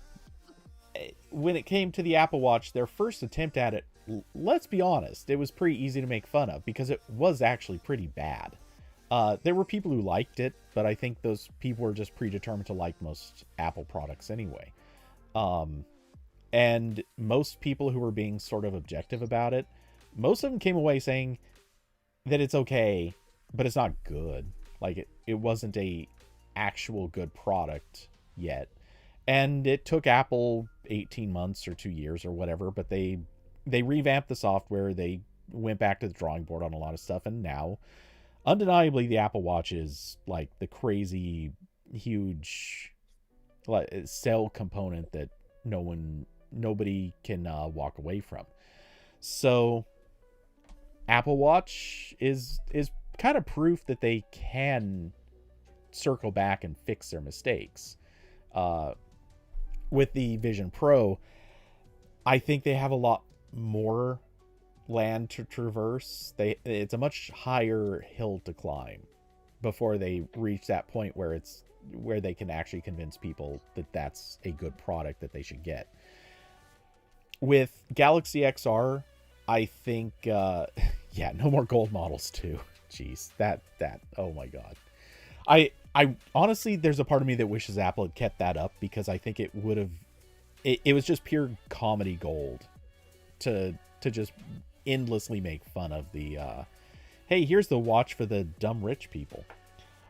[SPEAKER 1] when it came to the Apple Watch, their first attempt at it, let's be honest, it was pretty easy to make fun of, because it was actually pretty bad. There were people who liked it, but I think those people were just predetermined to like most Apple products anyway. And most people who were being sort of objective about it most of them came away saying that it's okay, but it's not good. Like it wasn't a actual good product yet. And it took Apple 18 months or 2 years or whatever, but they revamped the software. They went back to the drawing board on a lot of stuff, and now undeniably the Apple Watch is like the crazy huge cell component that nobody can walk away from. So Apple Watch is kind of proof that they can circle back and fix their mistakes. With the Vision Pro, I think they have a lot more land to traverse. It's a much higher hill to climb before they reach that point where they can actually convince people that that's a good product that they should get. With Galaxy XR, I think no more gold models too. Jeez, that oh my god. I honestly, there's a part of me that wishes Apple had kept that up, because I think it would have it was just pure comedy gold to just endlessly make fun of the hey, here's the watch for the dumb rich people.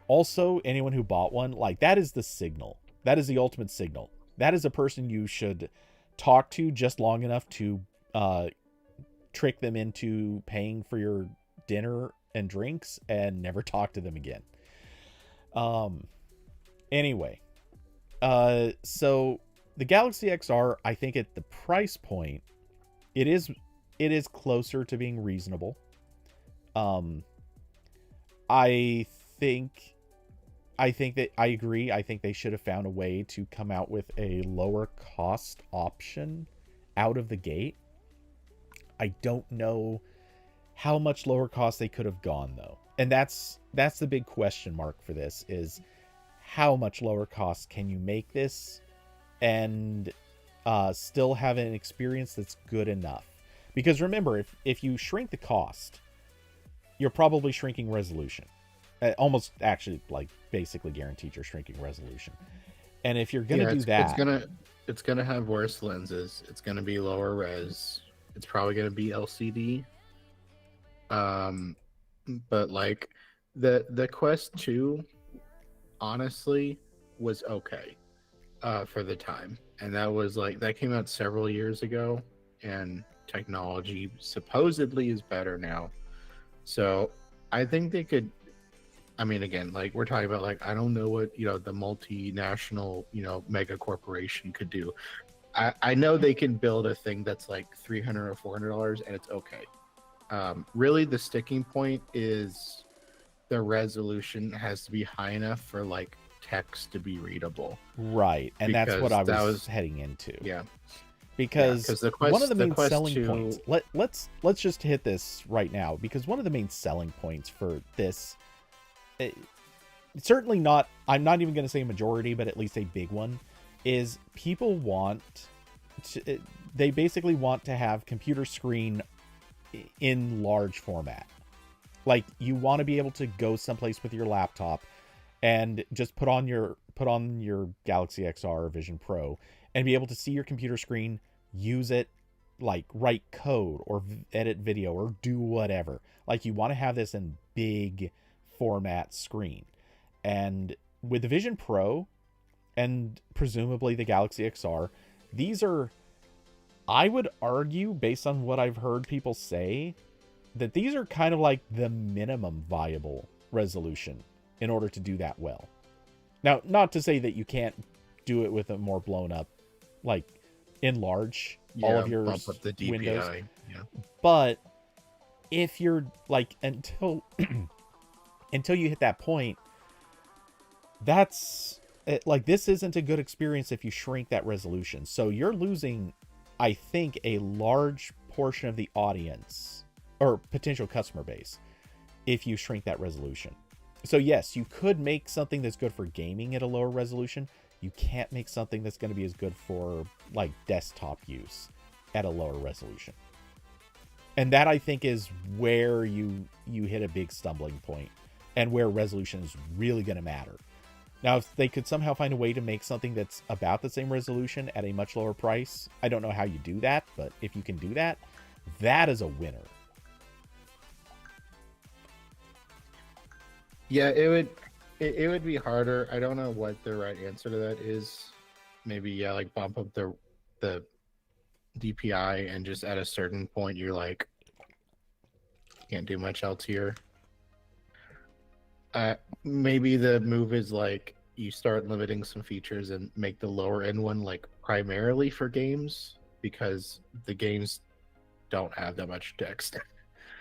[SPEAKER 1] Also, anyone who bought one, like, that is the signal. That is the ultimate signal. That is a person you should talk to just long enough to trick them into paying for your dinner and drinks and never talk to them again. Anyway, so the Galaxy XR, I think at the price point, it is closer to being reasonable. I think that I agree. I think they should have found a way to come out with a lower cost option out of the gate. I don't know how much lower cost they could have gone, though. And that's the big question mark for this, is how much lower cost can you make this and still have an experience that's good enough? Because remember, if you shrink the cost, you're probably shrinking resolution. Almost, actually, like, basically guaranteed you're shrinking resolution. And if you're gonna do that,
[SPEAKER 2] it's gonna have worse lenses. It's gonna be lower res. It's probably gonna be LCD. But like the Quest 2, honestly, was okay for the time, and that came out several years ago, and technology supposedly is better now. So I think they could. I mean, again, like, we're talking about, like, I don't know what, the multinational, mega corporation could do. I know they can build a thing that's like $300 or $400, and it's okay. Really, the sticking point is the resolution has to be high enough for, like, text to be readable.
[SPEAKER 1] Right, and that's what I was heading into.
[SPEAKER 2] Yeah.
[SPEAKER 1] Because one of the main selling points, let's just hit this right now, because one of the main selling points for this, certainly not, I'm not even going to say a majority, but at least a big one, is people they basically want to have computer screen in large format. Like, you want to be able to go someplace with your laptop and just put on your Galaxy XR or Vision Pro and be able to see your computer screen, use it, like, write code or edit video or do whatever. Like, you want to have this in big format screen. And with the Vision Pro and presumably the Galaxy XR, these are, I would argue, based on what I've heard people say, that these are kind of like the minimum viable resolution in order to do that well. Now, not to say that you can't do it with a more blown up, like, enlarge all of your
[SPEAKER 2] bump up the DPI.
[SPEAKER 1] Windows.
[SPEAKER 2] Yeah.
[SPEAKER 1] But if you're like, until you hit that point, that's like, this isn't a good experience if you shrink that resolution. So you're losing, I think, a large portion of the audience or potential customer base if you shrink that resolution. So yes, you could make something that's good for gaming at a lower resolution. You can't make something that's going to be as good for, like, desktop use at a lower resolution. And that, I think, is where you hit a big stumbling point and where resolution is really going to matter. Now, if they could somehow find a way to make something that's about the same resolution at a much lower price, I don't know how you do that, but if you can do that, that is a winner.
[SPEAKER 2] Yeah, it would be harder. I don't know what the right answer to that is. Maybe yeah, like bump up the DPI and just at a certain point you're like can't do much else here. Maybe the move is like you start limiting some features and make the lower end one like primarily for games because the games don't have that much text.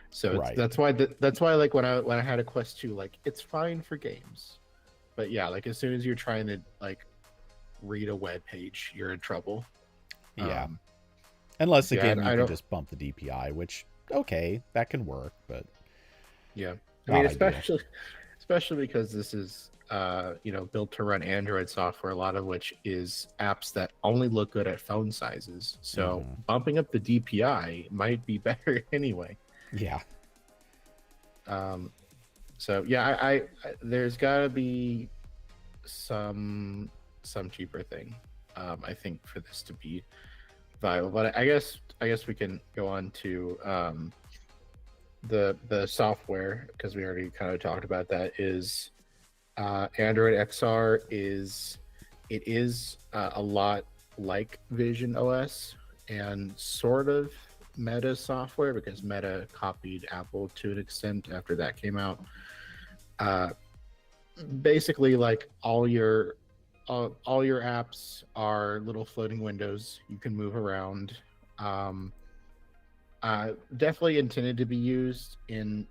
[SPEAKER 2] So
[SPEAKER 1] Right.
[SPEAKER 2] that's why like when I had a Quest 2, like it's fine for games. But yeah, like as soon as you're trying to like read a web page, you're in trouble.
[SPEAKER 1] Yeah.
[SPEAKER 2] Um
[SPEAKER 1] Unless
[SPEAKER 2] yeah,
[SPEAKER 1] again you
[SPEAKER 2] I
[SPEAKER 1] can
[SPEAKER 2] don't
[SPEAKER 1] just bump the DPI, which okay, that can work, but
[SPEAKER 2] yeah. I mean
[SPEAKER 1] not ideal.
[SPEAKER 2] especially because this is built to run Android software, a lot of which is apps that only look good at phone sizes. So
[SPEAKER 1] Hmm.
[SPEAKER 2] bumping up the DPI might be better anyway.
[SPEAKER 1] Yeah.
[SPEAKER 2] Um, so yeah, I there's got to be some cheaper thing. I think for this to be viable, but I guess we can go on to the software because we already kind of talked about that. Is Android XR is a lot like Vision OS and sort of Meta software because Meta copied Apple to an extent after that came out. Uh, Basically, like all your apps are little floating windows you can move around. Um, Definitely intended to be used in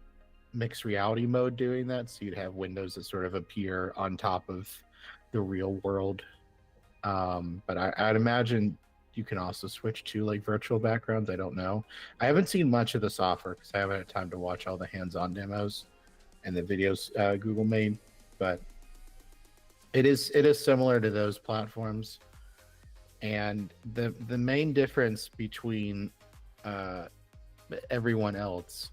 [SPEAKER 2] mixed reality mode doing that, so you'd have windows that sort of appear on top of the real world. But I'd imagine you can also switch to like virtual backgrounds. I don't know. I haven't seen much of the software because I haven't had time to watch all the hands-on demos and the videos Google made. But it is similar to those platforms, and the main difference between uh, everyone else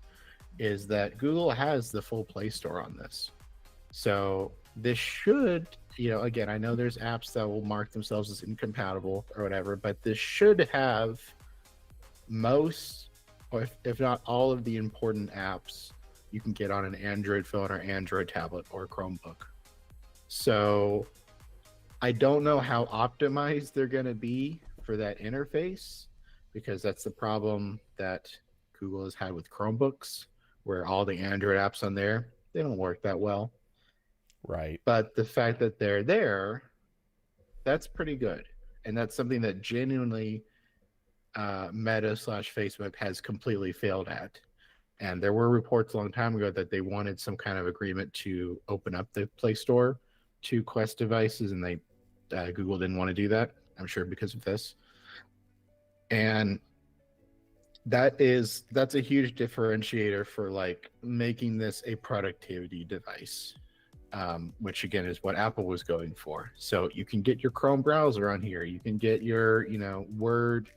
[SPEAKER 2] is that Google has the full Play Store on this. So this should, again, I know there's apps that will mark themselves as incompatible or whatever, but this should have most, or if not all of the important apps you can get on an Android phone or Android tablet or Chromebook. So I don't know how optimized they're going to be for that interface because that's the problem that Google has had with Chromebooks, where all the Android apps on there, they don't work that well.
[SPEAKER 1] Right.
[SPEAKER 2] But the fact that they're there, that's pretty good. And that's something that genuinely Meta slash Facebook has completely failed at. And there were reports a long time ago that they wanted some kind of agreement to open up the Play Store to Quest devices, and they Google didn't want to do that. I'm sure because of this. And that's a huge differentiator for like making this a productivity device, which again is what Apple was going for. So you can get your Chrome browser on here, you can get your Word,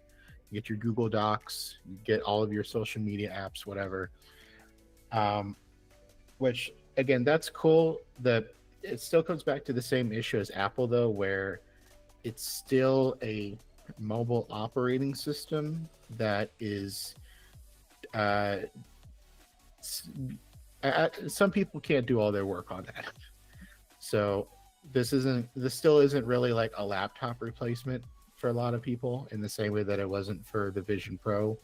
[SPEAKER 2] you get your Google Docs, you get all of your social media apps, whatever. Which again, that's cool. That it still comes back to the same issue as Apple though, where it's still a mobile operating system that is uh, some people can't do all their work on that. So this still isn't really like a laptop replacement for a lot of people in the same way that it wasn't for the Vision Pro,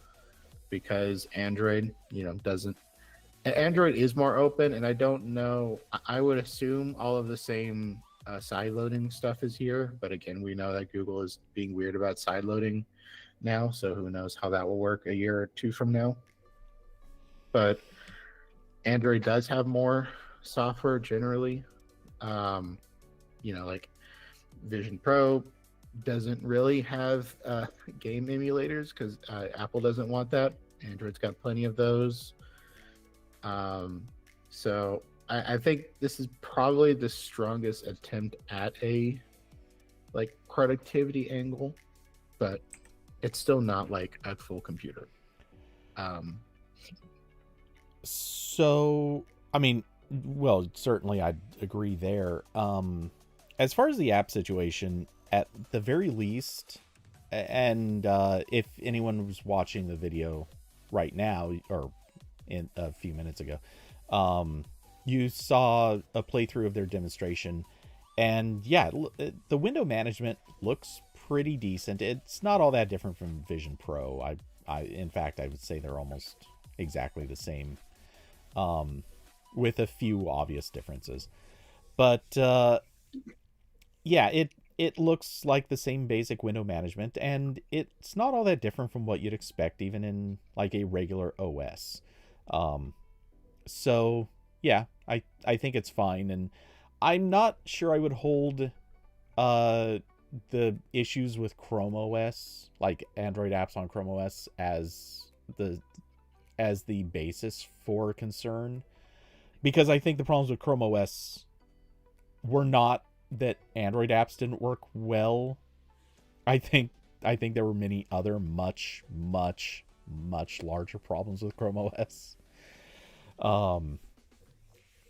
[SPEAKER 2] because Android, doesn't. Android is more open, and I don't know. I would assume all of the same side loading stuff is here, but again, we know that Google is being weird about side loading now, so who knows how that will work a year or two from now. But Android does have more software generally. Um, like Vision Pro doesn't really have game emulators because Apple doesn't want that. Android's got plenty of those. So I think this is probably the strongest attempt at a like productivity angle, but it's still not like a full computer. Um,
[SPEAKER 1] So, I mean, well, certainly I'd agree there. As far as the app situation, at the very least, and if anyone was watching the video right now or in a few minutes ago, you saw a playthrough of their demonstration, and yeah, the window management looks pretty decent. It's not all that different from Vision Pro. In fact, I would say they're almost exactly the same, with a few obvious differences. But yeah, it looks like the same basic window management, and it's not all that different from what you'd expect even in like a regular OS. So yeah, I think it's fine, and I'm not sure I would hold the issues with Chrome OS, like Android apps on Chrome OS, as the basis for concern, because I think the problems with Chrome OS were not that Android apps didn't work well. I think there were many other much larger problems with Chrome OS.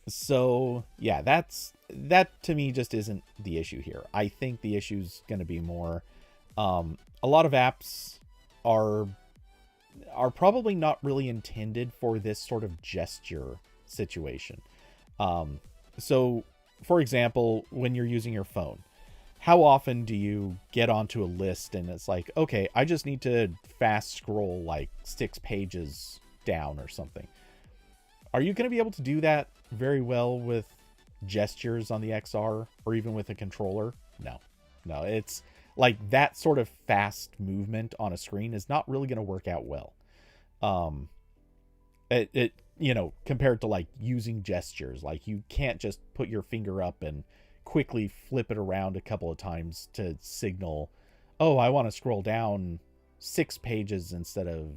[SPEAKER 1] So yeah, that to me just isn't the issue here. I think the issue's going to be more, a lot of apps are probably not really intended for this sort of gesture situation. So for example, when you're using your phone, how often do you get onto a list and it's like, okay, I just need to fast scroll like 6 pages down or something? Are you going to be able to do that very well with gestures on the XR or even with a controller? No. It's like that sort of fast movement on a screen is not really going to work out well. It compared to like using gestures, like you can't just put your finger up and quickly flip it around a couple of times to signal, oh, I want to scroll down 6 pages instead of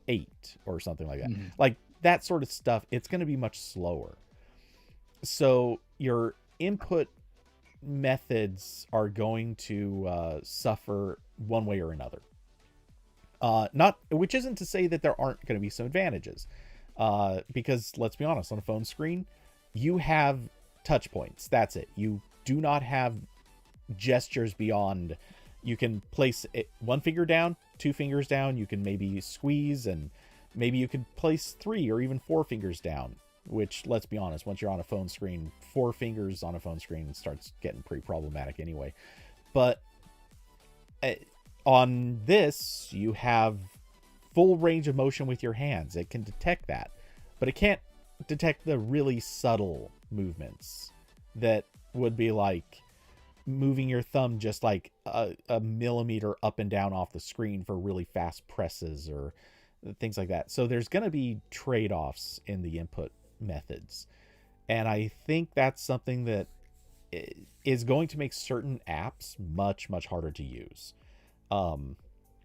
[SPEAKER 1] 8 or something like that. Mm-hmm. Like that sort of stuff, it's going to be much slower. So your input methods are going to suffer one way or another. Which isn't to say that there aren't going to be some advantages. Because let's be honest, on a phone screen, you have touch points. That's it. You do not have gestures beyond. You can place 1 finger down, 2 fingers down. You can maybe squeeze, and maybe you could place 3 or even 4 fingers down, which, let's be honest, once you're on a phone screen, 4 fingers on a phone screen starts getting pretty problematic anyway. But on this, you have full range of motion with your hands. It can detect that, but it can't detect the really subtle movements that would be like moving your thumb just like a millimeter up and down off the screen for really fast presses or things like that. So there's going to be trade-offs in the input methods, and I think that's something that is going to make certain apps much harder to use,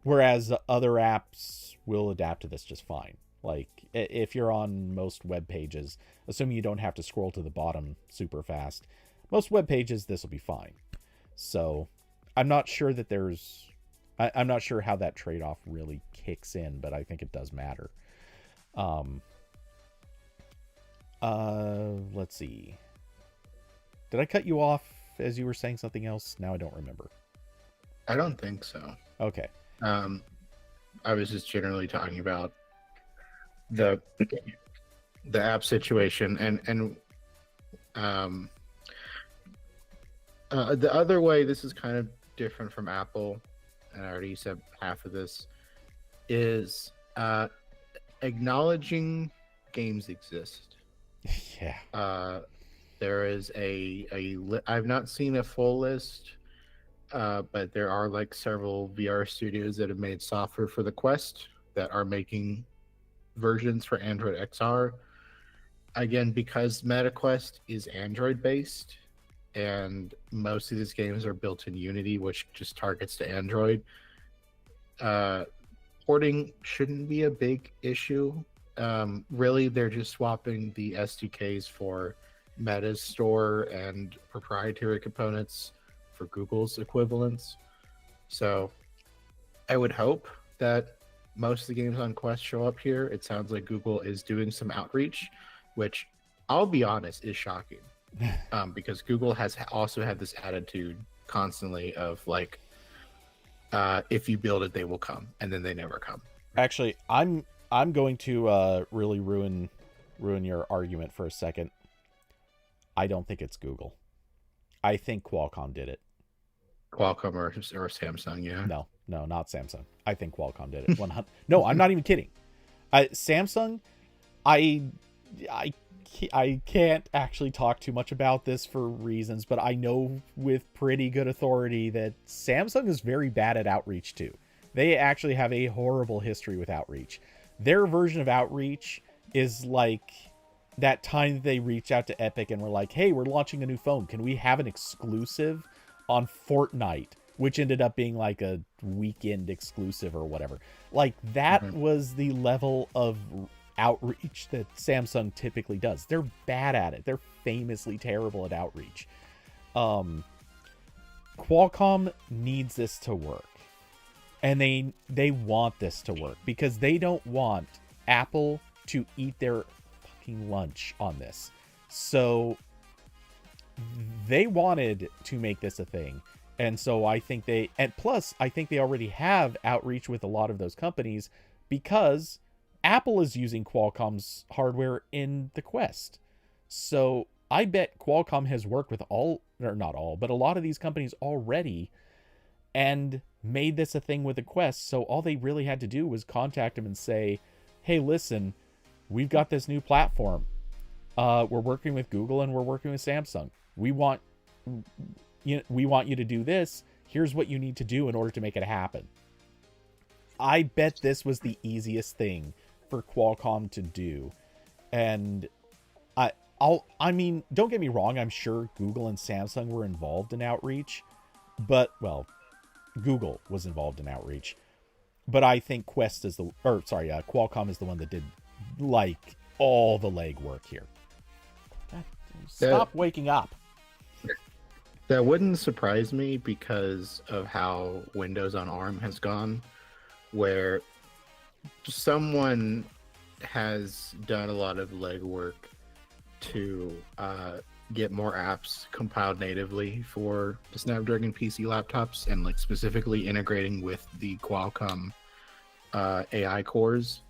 [SPEAKER 1] whereas other apps will adapt to this just fine. Like if you're on most web pages, assuming you don't have to scroll to the bottom super fast, most web pages, this will be fine. So I'm not sure that I'm not sure how that trade-off really kicks in, but I think it does matter. Let's see. Did I cut you off as you were saying something else? Now I don't remember.
[SPEAKER 2] I don't think so.
[SPEAKER 1] Okay.
[SPEAKER 2] I was just generally talking about the app situation, and the other way, this is kind of different from Apple, and I already said half of this, is acknowledging games exist.
[SPEAKER 1] Yeah.
[SPEAKER 2] There is I've not seen a full list, but there are like several VR studios that have made software for the Quest that are making versions for Android XR. Again, because MetaQuest is Android based, and most of these games are built in Unity, which just targets to Android. Porting shouldn't be a big issue. Really, they're just swapping the SDKs for Meta's store and proprietary components for Google's equivalents. So I would hope that most of the games on Quest show up here. It sounds like Google is doing some outreach, which I'll be honest is shocking. Because Google has also had this attitude constantly of like, if you build it, they will come, and then they never come.
[SPEAKER 1] Actually, I'm going to really ruin your argument for a second. I don't think it's Google. I think Qualcomm did it.
[SPEAKER 2] Qualcomm or Samsung, yeah.
[SPEAKER 1] No, not Samsung. I think Qualcomm did it. 100. No, I'm not even kidding. Samsung, I I can't actually talk too much about this for reasons, but I know with pretty good authority that Samsung is very bad at outreach too. They actually have a horrible history with outreach. Their version of outreach is like that time that they reached out to Epic and were like, hey, we're launching a new phone. Can we have an exclusive on Fortnite? Which ended up being like a weekend exclusive or whatever. Like that was the level of outreach that Samsung typically does. They're bad at it. They're famously terrible at outreach. Qualcomm needs this to work. And they want this to work because they don't want Apple to eat their fucking lunch on this. So they wanted to make this a thing. And so I think I think they already have outreach with a lot of those companies because Apple is using Qualcomm's hardware in the Quest. So I bet Qualcomm has worked with not all, but a lot of these companies already and made this a thing with the Quest. So all they really had to do was contact them and say, hey, listen, we've got this new platform. We're working with Google and we're working with Samsung. We want you to do this. Here's what you need to do in order to make it happen. I bet this was the easiest thing for Qualcomm to do. And I mean, don't get me wrong. I'm sure Google and Samsung were involved in outreach, but Google was involved in outreach, but I think Qualcomm is the one that did like all the legwork here. Stop waking up.
[SPEAKER 2] That wouldn't surprise me because of how Windows on ARM has gone, where someone has done a lot of legwork to get more apps compiled natively for the Snapdragon PC laptops, and like specifically integrating with the Qualcomm AI cores.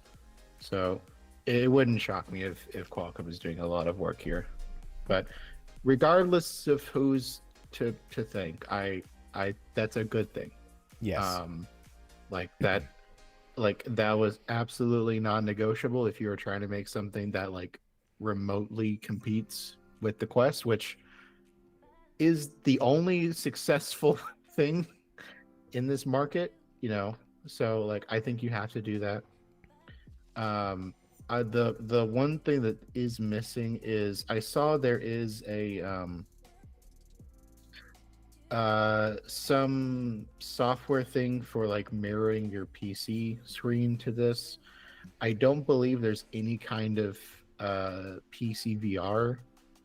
[SPEAKER 2] So it wouldn't shock me if Qualcomm is doing a lot of work here. But regardless of who's to thank, I that's a good thing.
[SPEAKER 1] Yes.
[SPEAKER 2] That was absolutely non-negotiable if you were trying to make something that like remotely competes with the Quest, which is the only successful thing in this market, so like I think you have to do that. The one thing that is missing is I saw there is a some software thing for like mirroring your PC screen to this. I don't believe there's any kind of PC VR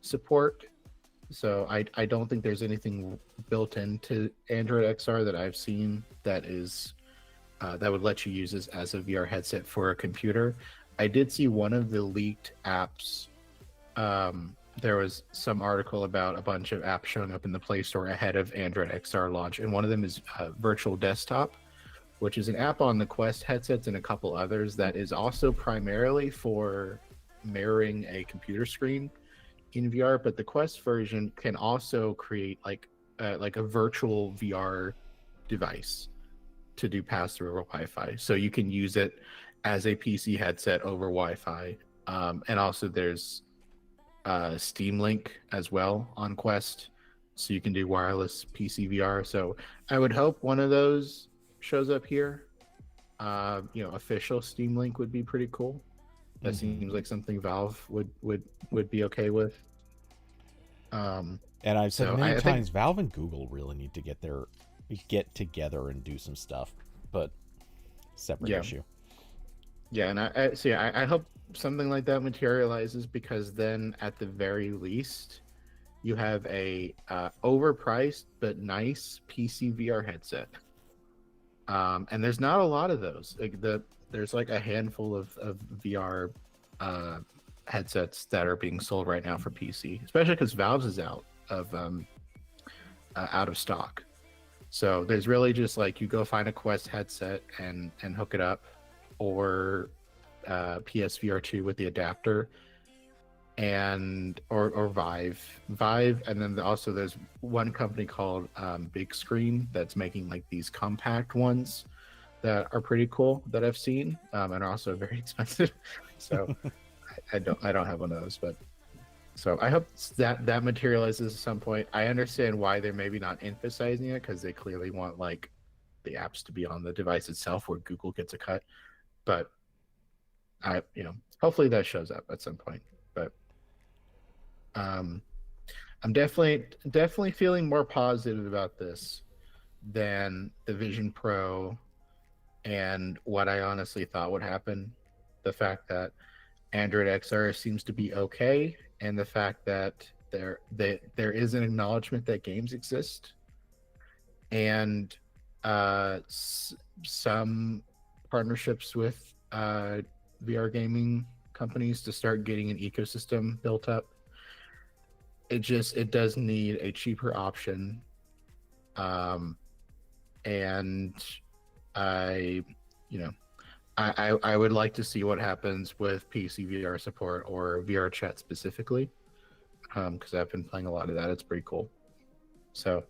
[SPEAKER 2] support, so I don't think there's anything built into Android XR that I've seen that is that would let you use this as a VR headset for a computer. I did see one of the leaked apps. There was some article about a bunch of apps showing up in the Play Store ahead of Android XR launch, and one of them is Virtual Desktop, which is an app on the Quest headsets and a couple others that is also primarily for mirroring a computer screen in VR. But the Quest version can also create like a virtual VR device to do pass-through over Wi-Fi, so you can use it as a PC headset over Wi-Fi. And also there's Steam Link as well on Quest, so you can do wireless PC VR. So I would hope one of those shows up here. Official Steam Link would be pretty cool. That seems like something Valve would be okay with.
[SPEAKER 1] And I've said many times, Valve and Google really need to get together and do some stuff, but separate issue.
[SPEAKER 2] Yeah, and I hope something like that materializes, because then at the very least you have a overpriced but nice PC VR headset. And there's not a lot of those. There's like a handful of VR headsets that are being sold right now for PC, especially because Valve's is out of stock. So there's really just like you go find a Quest headset and hook it up, or PSVR 2 with the adapter, and or Vive, and then also there's one company called Big Screen that's making like these compact ones that are pretty cool that I've seen, and are also very expensive. So I don't have one of those, but so I hope that materializes at some point. I understand why they're maybe not emphasizing it because they clearly want like the apps to be on the device itself, where Google gets a cut. But hopefully that shows up at some point. But um, I'm definitely feeling more positive about this than the Vision Pro and what I honestly thought would happen. The fact that Android XR seems to be okay, and the fact that there is an acknowledgement that games exist, and some partnerships with VR gaming companies to start getting an ecosystem built up. It does need a cheaper option, and I you know I would like to see what happens with PC VR support or VR chat specifically, because I've been playing a lot of that. It's pretty cool. So,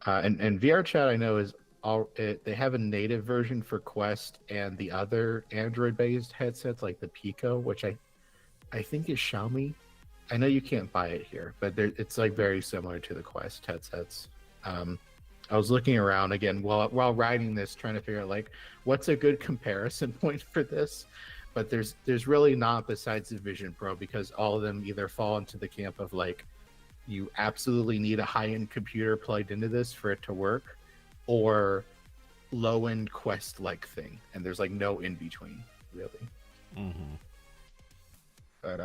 [SPEAKER 2] and VR chat I know is they have a native version for Quest and the other Android-based headsets like the Pico, which I think is Xiaomi. I know you can't buy it here, but it's like very similar to the Quest headsets. I was looking around again while writing this, trying to figure out like what's a good comparison point for this. But there's really not, besides the Vision Pro, because all of them either fall into the camp of like you absolutely need a high-end computer plugged into this for it to work, or low-end Quest like thing, and there's like no in between really.
[SPEAKER 1] Mm-hmm.
[SPEAKER 2] But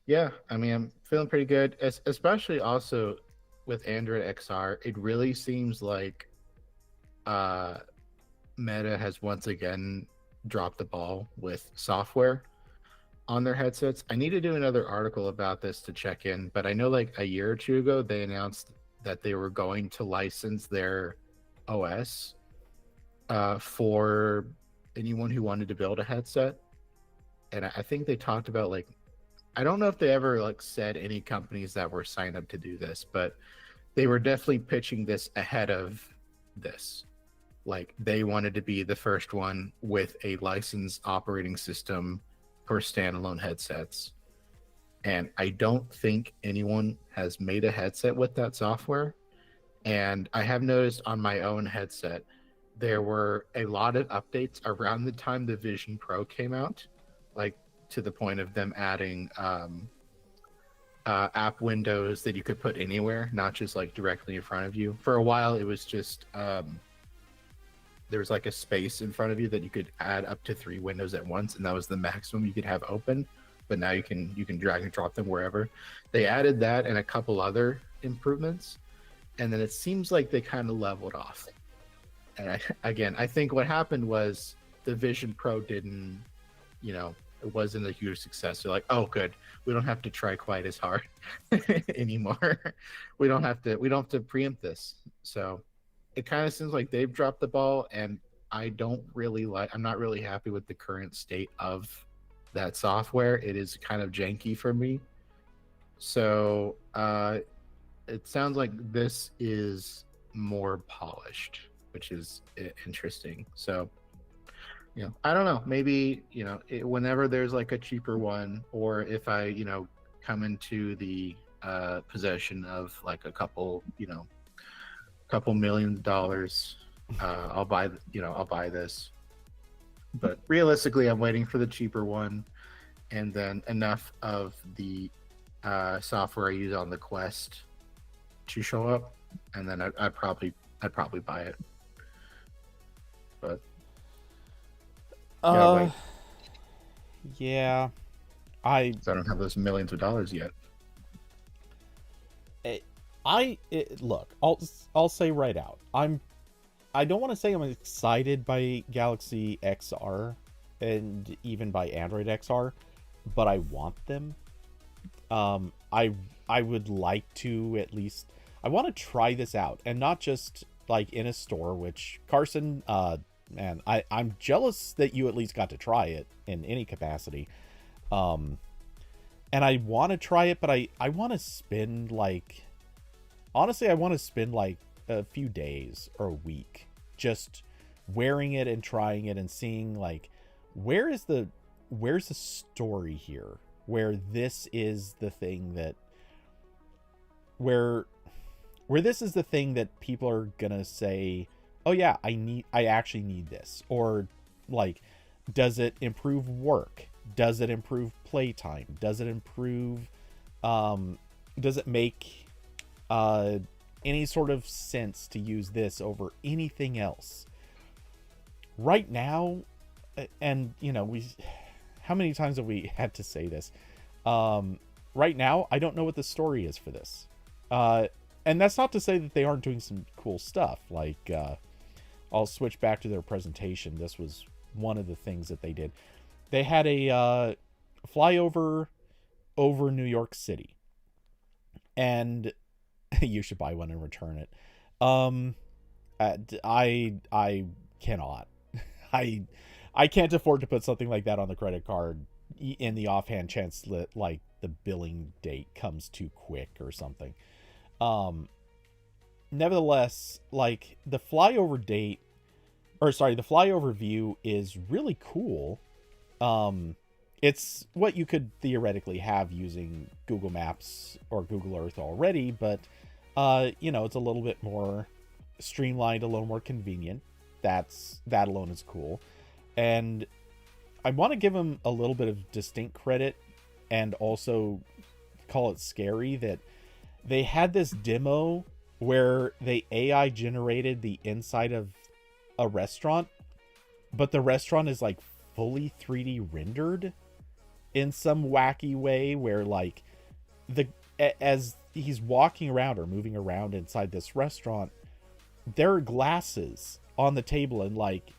[SPEAKER 2] yeah, I mean, I'm feeling pretty good, especially also with Android XR. It really seems like uh, Meta has once again dropped the ball with software on their headsets. I need to do another article about this to check in, but I know like a year or two ago they announced that they were going to license their OS for anyone who wanted to build a headset. And I think they talked about like, I don't know if they ever like said any companies that were signed up to do this, but they were definitely pitching this ahead of this. Like they wanted to be the first one with a licensed operating system for standalone headsets. And I don't think anyone has made a headset with that software. And I have noticed on my own headset, there were a lot of updates around the time the Vision Pro came out, like to the point of them adding app windows that you could put anywhere, not just like directly in front of you. For a while, it was just there was like a space in front of you that you could add up to 3 windows at once, and that was the maximum you could have open. But now you can drag and drop them wherever. They added that and a couple other improvements, and then it seems like they kind of leveled off. And I think what happened was the Vision Pro didn't, it wasn't a huge success. They're like, oh, good, we don't have to try quite as hard anymore. We don't have to preempt this. So it kind of seems like they've dropped the ball, and I'm not really happy with the current state of that software. It is kind of janky for me. So it sounds like this is more polished, which is interesting. So, I don't know. Maybe, whenever there's like a cheaper one, or if I, come into the possession of like a couple $2 million, I'll buy this. But realistically, I'm waiting for the cheaper one, and then enough of the software I use on the Quest to show up, and then I'd probably buy it. But
[SPEAKER 1] yeah,
[SPEAKER 2] I don't have those millions of dollars yet.
[SPEAKER 1] Look, I'll say right out, I don't want to say I'm excited by Galaxy XR and even by Android XR, but I want them. I would like to at least, I want to try this out, and not just like in a store, which Carson, man, I'm jealous that you at least got to try it in any capacity. and I want to try it, but I want to spend like, honestly, I want to spend like a few days or a week just wearing it and trying it and seeing like where's the story here, where this is the thing that where this is the thing that people are gonna say, oh yeah, I actually need this. Or like, does it improve work? Does it improve playtime? Does it improve does it make any sort of sense to use this over anything else? Right now, and you know, how many times have we had to say this? Right now, I don't know what the story is for this. And that's not to say that they aren't doing some cool stuff. Like, I'll switch back to their presentation. This was one of the things that they did. They had a flyover over New York City, and you should buy one and return it. I cannot. I can't afford to put something like that on the credit card in the offhand chance that like the billing date comes too quick or something. Nevertheless, like the flyover view is really cool. It's what you could theoretically have using Google Maps or Google Earth already, but you know, it's a little bit more streamlined, a little more convenient. That alone is cool. And I want to give them a little bit of distinct credit and also call it scary that they had this demo where they AI generated the inside of a restaurant, but the restaurant is like fully 3D rendered in some wacky way where like as he's walking around or moving around inside this restaurant, there are glasses on the table, and like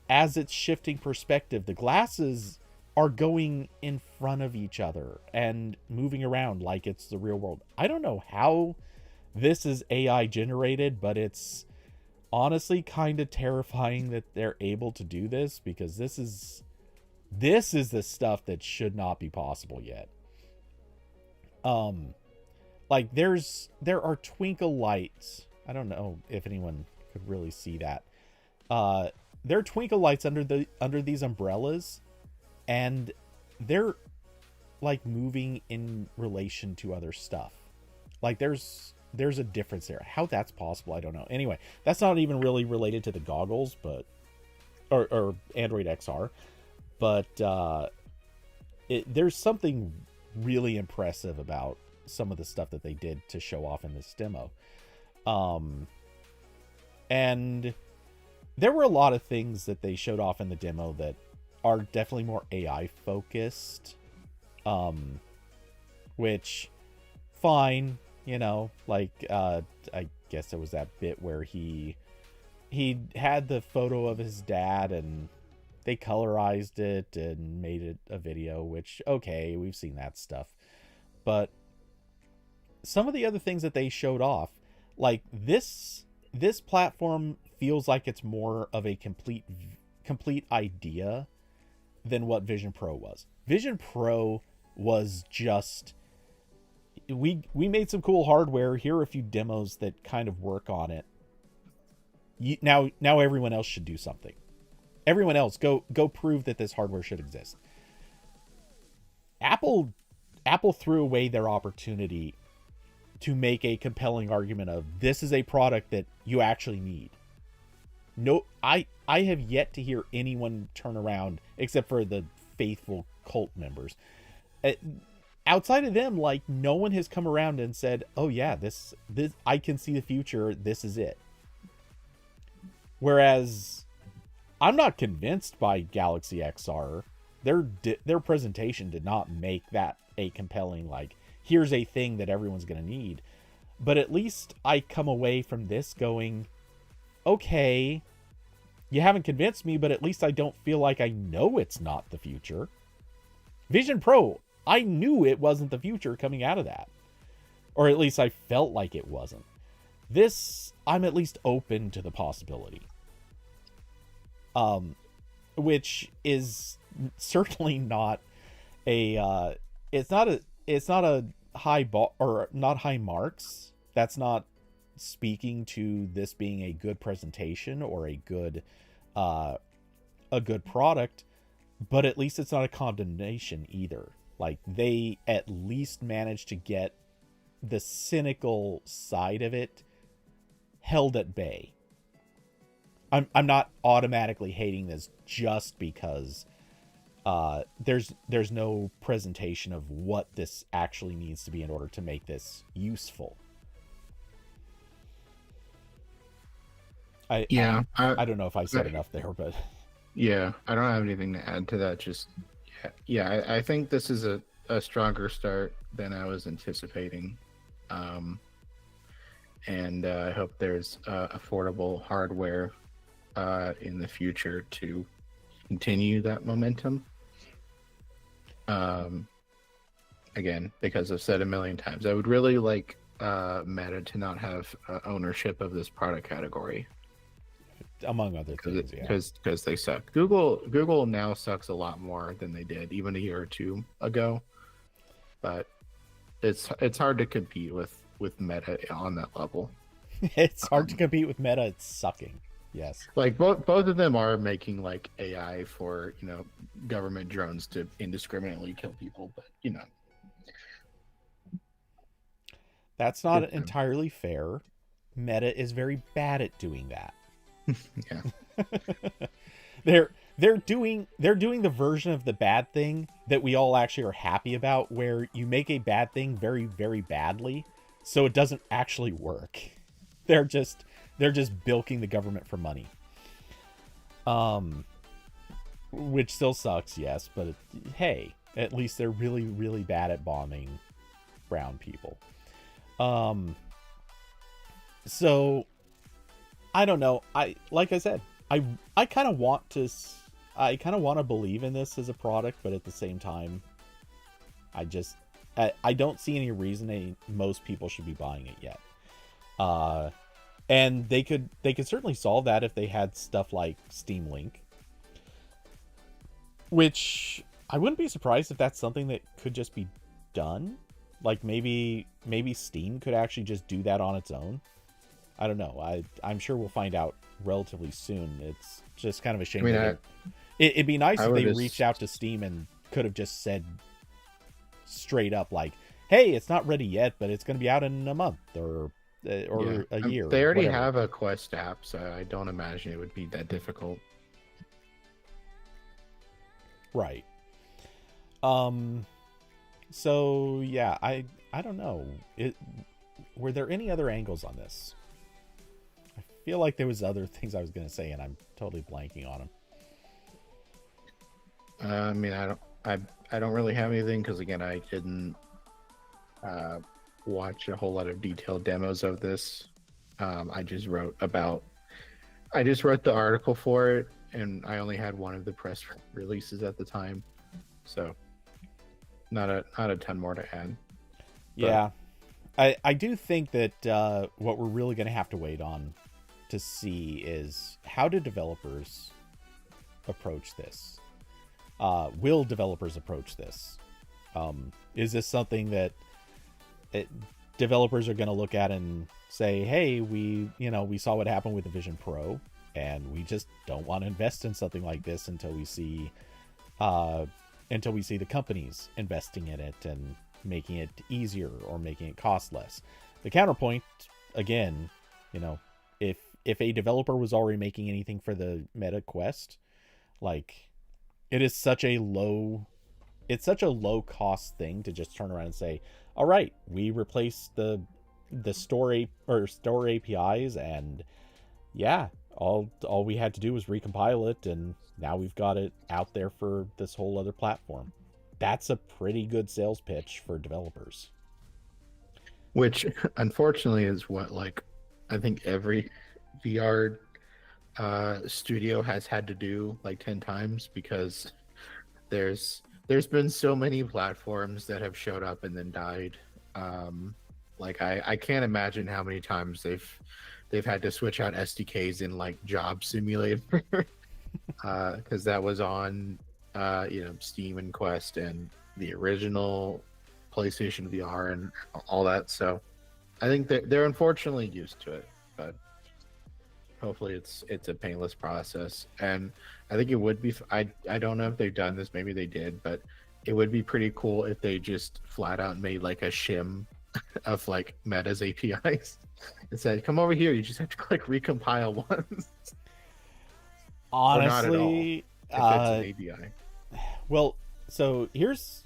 [SPEAKER 1] as it's shifting perspective, the glasses are going in front of each other and moving around like it's the real world. I don't know how this is AI generated, but it's honestly kind of terrifying that they're able to do this, because this is the stuff that should not be possible yet. Like there are twinkle lights. I don't know if anyone could really see that. There are twinkle lights under these umbrellas, and they're like moving in relation to other stuff. Like there's a difference there. How that's possible, I don't know. Anyway, that's not even really related to the goggles, but or Android XR, but there's something really impressive about some of the stuff that they did to show off in this demo. And there were a lot of things that they showed off in the demo that are definitely more AI focused, which fine, you know, like I guess there was that bit where he had the photo of his dad and they colorized it and made it a video, which okay, we've seen that stuff. But some of the other things that they showed off, like this platform feels like it's more of a complete idea than what Vision Pro was. Vision Pro was just, we made some cool hardware. Here are a few demos that kind of work on it. Now everyone else should do something. Everyone else go prove that this hardware should exist. Apple threw away their opportunity to make a compelling argument of this is a product that you actually need. No, I have yet to hear anyone turn around, except for the faithful cult members. Outside of them, like no one has come around and said, "Oh yeah, this I can see the future. This is it." Whereas, I'm not convinced by Galaxy XR. Their presentation did not make that a compelling, like, here's a thing that everyone's going to need. But at least I come away from this going, okay, you haven't convinced me, but at least I don't feel like I know it's not the future. Vision Pro, I knew it wasn't the future coming out of that. Or at least I felt like it wasn't. This, I'm at least open to the possibility. Which is certainly not it's not it's not a high bar or not high marks. That's not speaking to this being a good presentation or uh a good product, but at least it's not a condemnation either. Like, they at least managed to get the cynical side of it held at bay. I'm not automatically hating this just because there's no presentation of what this actually needs to be in order to make this useful. I don't know if I said enough there, but
[SPEAKER 2] yeah, I don't have anything to add to that. Just I think this is a stronger start than I was anticipating. And I hope there's affordable hardware in the future to continue that momentum. Again, because I've said a million times, I would really like Meta to not have ownership of this product category,
[SPEAKER 1] among other things,
[SPEAKER 2] because they suck. Google now sucks a lot more than they did even a year or two ago, but it's hard to compete with Meta on that level.
[SPEAKER 1] It's hard to compete with Meta. It's sucking. Yes.
[SPEAKER 2] Like both of them are making like AI for, government drones to indiscriminately kill people, but
[SPEAKER 1] that's not entirely fair. Meta is very bad at doing that.
[SPEAKER 2] Yeah.
[SPEAKER 1] They're doing the version of the bad thing that we all actually are happy about, where you make a bad thing very, very badly, so it doesn't actually work. They're just bilking the government for money. Which still sucks, yes, but hey, at least they're really, really bad at bombing brown people. So I don't know. Like I said, I kind of want to believe in this as a product, but at the same time, I don't see any reason most people should be buying it yet. And they could certainly solve that if they had stuff like Steam Link, which I wouldn't be surprised if that's something that could just be done. Like maybe Steam could actually just do that on its own. I don't know. I'm sure we'll find out relatively soon. It's just kind of a shame. It'd be nice if they reached out to Steam and could have just said straight up, like, "Hey, it's not ready yet, but it's going to be out in a month or a year."
[SPEAKER 2] They already have a Quest app, so I don't imagine it would be that difficult.
[SPEAKER 1] Right. So yeah, I don't know. Were there any other angles on this? I feel like there was other things I was going to say, and I'm totally blanking on them.
[SPEAKER 2] I mean, I don't really have anything because, again, I didn't watch a whole lot of detailed demos of this. I just wrote the article for it, and I only had one of the press releases at the time, so not a ton more to add.
[SPEAKER 1] Yeah, I do think that what we're really going to have to wait on to see is how do developers approach this. Will developers approach this? Is this something that developers are going to look at and say, hey, we saw what happened with the Vision Pro, and we just don't want to invest in something like this until we see the companies investing in it and making it easier or making it cost less. The counterpoint, again, if a developer was already making anything for the Meta Quest, like, it is such a low cost thing to just turn around and say, all right, we replaced the store APIs, and yeah, all we had to do was recompile it, and now we've got it out there for this whole other platform. That's a pretty good sales pitch for developers.
[SPEAKER 2] Which unfortunately is what, like, I think every VR studio has had to do like 10 times, because there's been so many platforms that have showed up and then died. Like I can't imagine how many times they've had to switch out SDKs in like Job Simulator because that was on Steam and Quest, and the original PlayStation VR and all that. So I think they're unfortunately used to it, but hopefully it's a painless process. And I think it would be. I don't know if they've done this. Maybe they did, but it would be pretty cool if they just flat out made like a shim of like Meta's APIs. It said, "Come over here. You just have to click recompile once."
[SPEAKER 1] Honestly,
[SPEAKER 2] or not at all, if it's an API.
[SPEAKER 1] Well, so here's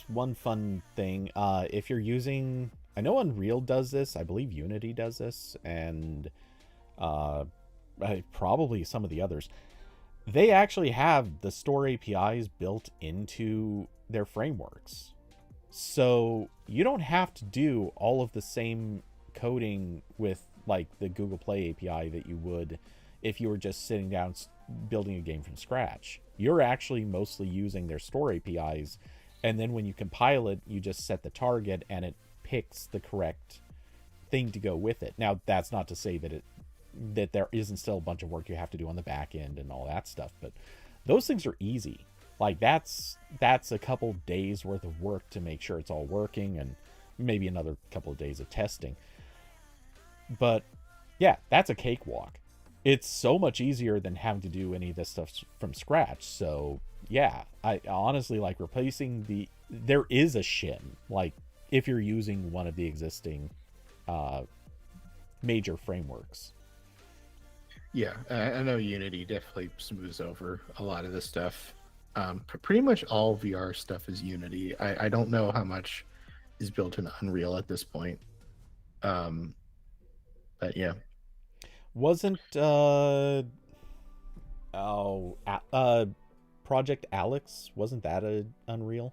[SPEAKER 1] one fun thing. If you're using, I know Unreal does this. I believe Unity does this, and probably some of the others. They actually have the store APIs built into their frameworks, so you don't have to do all of the same coding with like the Google Play API that you would if you were just sitting down building a game from scratch. You're actually mostly using their store APIs, and then when you compile it, you just set the target and it picks the correct thing to go with it. Now, that's not to say that there isn't still a bunch of work you have to do on the back end and all that stuff, but those things are easy. Like that's a couple days worth of work to make sure it's all working, and maybe another couple of days of testing. But yeah, that's a cakewalk. It's so much easier than having to do any of this stuff from scratch. So yeah, I honestly like replacing there is a shim, like if you're using one of the existing major frameworks.
[SPEAKER 2] Yeah, I know Unity definitely smooths over a lot of this stuff. Pretty much all VR stuff is Unity. I don't know how much is built in Unreal at this point. But yeah.
[SPEAKER 1] Wasn't Project Alex, wasn't that a Unreal?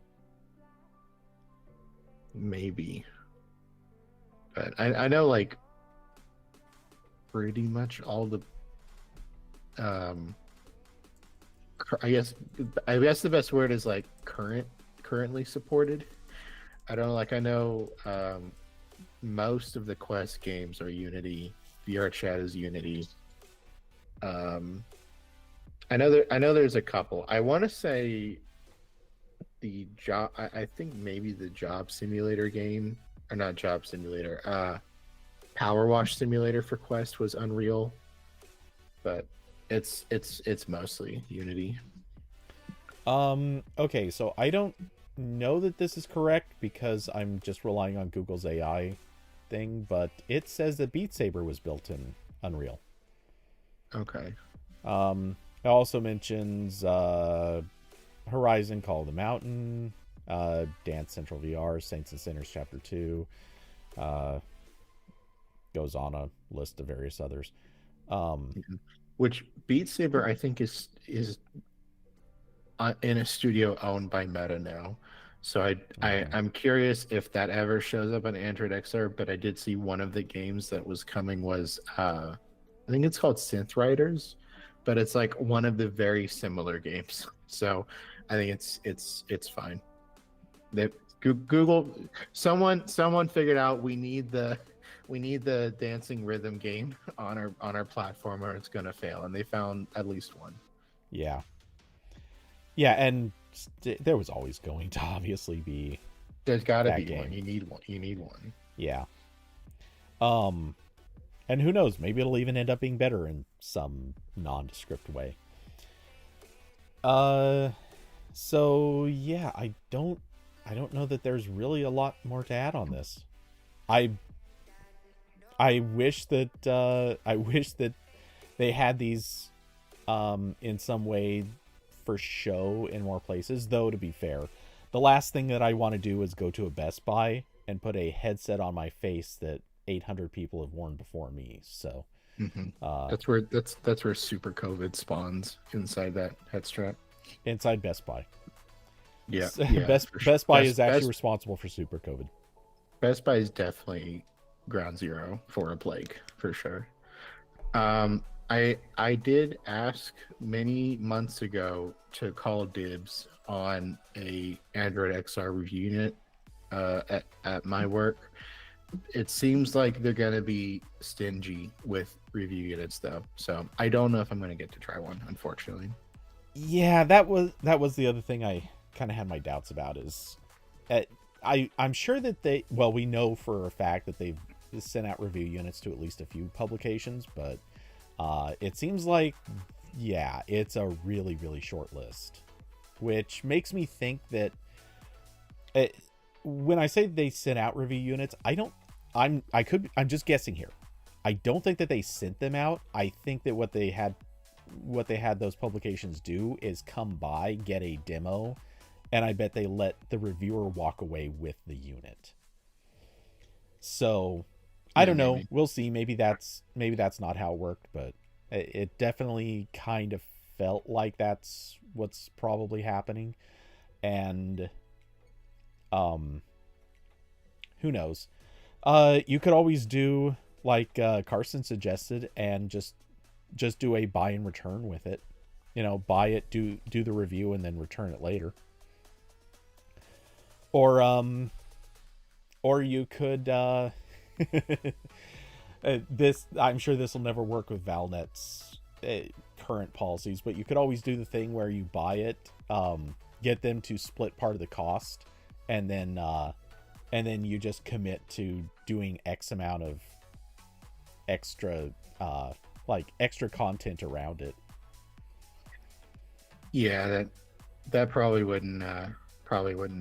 [SPEAKER 2] Maybe. But I know like pretty much all the I guess the best word is like currently supported. I don't know, like I know most of the Quest games are Unity. VR Chat is Unity. I know there's a couple. I want to say the job. I think maybe the Job Simulator game, or not Job Simulator. Power Wash Simulator for Quest was Unreal, but it's mostly Unity.
[SPEAKER 1] Okay, so I don't know that this is correct because I'm just relying on Google's AI thing, but it says that Beat Saber was built in Unreal.
[SPEAKER 2] Okay.
[SPEAKER 1] It also mentions Horizon Call of the Mountain, Dance Central VR, Saints and Sinners Chapter 2, goes on a list of various others.
[SPEAKER 2] Which Beat Saber I think is in a studio owned by Meta now. So I'm curious if that ever shows up on Android XR, but I did see one of the games that was coming was I think it's called Synth Riders, but it's like one of the very similar games. So I think it's fine. Google someone figured out we need the dancing rhythm game on our platform or it's gonna fail, and they found at least one.
[SPEAKER 1] Yeah, and there was always going to obviously be.
[SPEAKER 2] There's got to be one. You need one.
[SPEAKER 1] Yeah. And who knows? Maybe it'll even end up being better in some nondescript way. So yeah, I don't know that there's really a lot more to add on this. I wish that they had these in some way for show in more places, though. To be fair, the last thing that I want to do is go to a Best Buy and put a headset on my face that 800 people have worn before me. So
[SPEAKER 2] that's where Super COVID spawns, inside that head strap,
[SPEAKER 1] inside Best Buy.
[SPEAKER 2] Yeah,
[SPEAKER 1] Best Buy is actually responsible for Super COVID.
[SPEAKER 2] Best Buy is definitely ground zero for a plague, for sure. I did ask many months ago to call dibs on a Android XR review unit at my work. It seems like they're gonna be stingy with review units though, so I don't know if I'm gonna get to try one, unfortunately.
[SPEAKER 1] Yeah, that was the other thing I kind of had my doubts about is I'm sure that we know for a fact that they've sent out review units to at least a few publications, but it seems like, yeah, it's a really, really short list, which makes me think that when I say they sent out review units, I'm just guessing here. I don't think that they sent them out. I think that what they had those publications do is come by, get a demo, and I bet they let the reviewer walk away with the unit. So I don't know.
[SPEAKER 2] Maybe.
[SPEAKER 1] We'll see. Maybe that's not how it worked, but it definitely kind of felt like that's what's probably happening. And who knows? You could always do like Carson suggested and just do a buy and return with it. Buy it, do the review, and then return it later. Or you could I'm sure this will never work with Valnet's current policies, but you could always do the thing where you buy it, get them to split part of the cost, and then you just commit to doing X amount of extra extra content around it.
[SPEAKER 2] Yeah, that probably wouldn't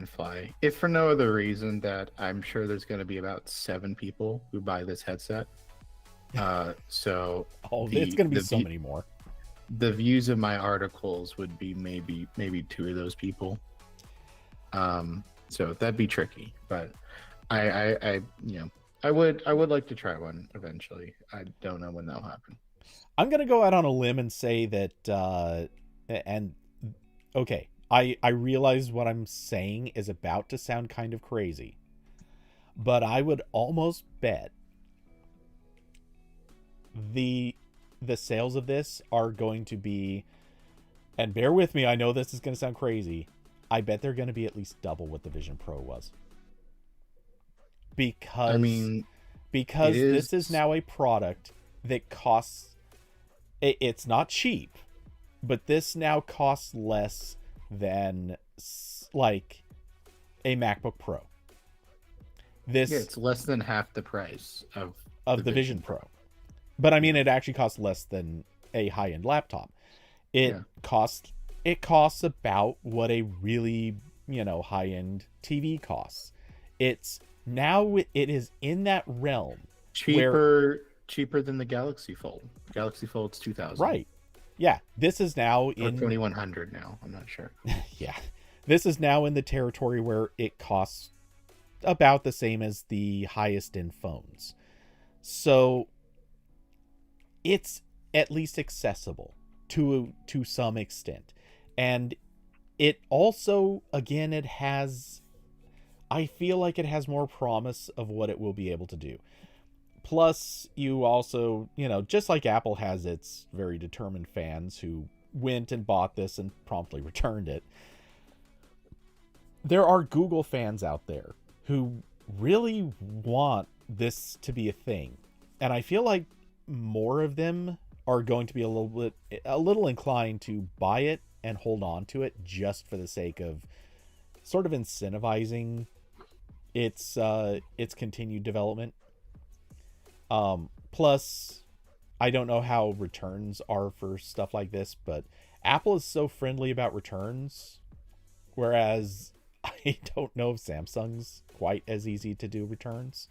[SPEAKER 2] fly. If for no other reason that I'm sure there's going to be about 7 people who buy this headset. So
[SPEAKER 1] it's going to be so many more.
[SPEAKER 2] The views of my articles would be maybe 2 of those people. So that'd be tricky, but I would like to try one eventually. I don't know when that'll happen.
[SPEAKER 1] I'm going to go out on a limb and say that okay, I realize what I'm saying is about to sound kind of crazy, but I would almost bet the sales of this are going to be, and bear with me, I know this is going to sound crazy, I bet they're going to be at least double what the Vision Pro was. Because this is now a product that costs, it's not cheap, but this now costs less than like a MacBook Pro.
[SPEAKER 2] It's less than half the price of
[SPEAKER 1] the Vision Pro. But I mean, it actually costs less than a high-end laptop. It costs about what a really, high-end TV costs. It is in that realm.
[SPEAKER 2] Cheaper than the Galaxy Fold. Galaxy Fold's $2,000.
[SPEAKER 1] Right. Yeah. This is now in
[SPEAKER 2] $2,100 now. I'm not sure.
[SPEAKER 1] Yeah. This is now in the territory where it costs about the same as the highest end phones. So it's at least accessible to some extent. And it also, again, I feel like it has more promise of what it will be able to do. Plus, you also, just like Apple has its very determined fans who went and bought this and promptly returned it, there are Google fans out there who really want this to be a thing. And I feel like more of them are going to be a little inclined to buy it and hold on to it just for the sake of sort of incentivizing its continued development. Plus, I don't know how returns are for stuff like this, but Apple is so friendly about returns, whereas I don't know if Samsung's quite as easy to do returns.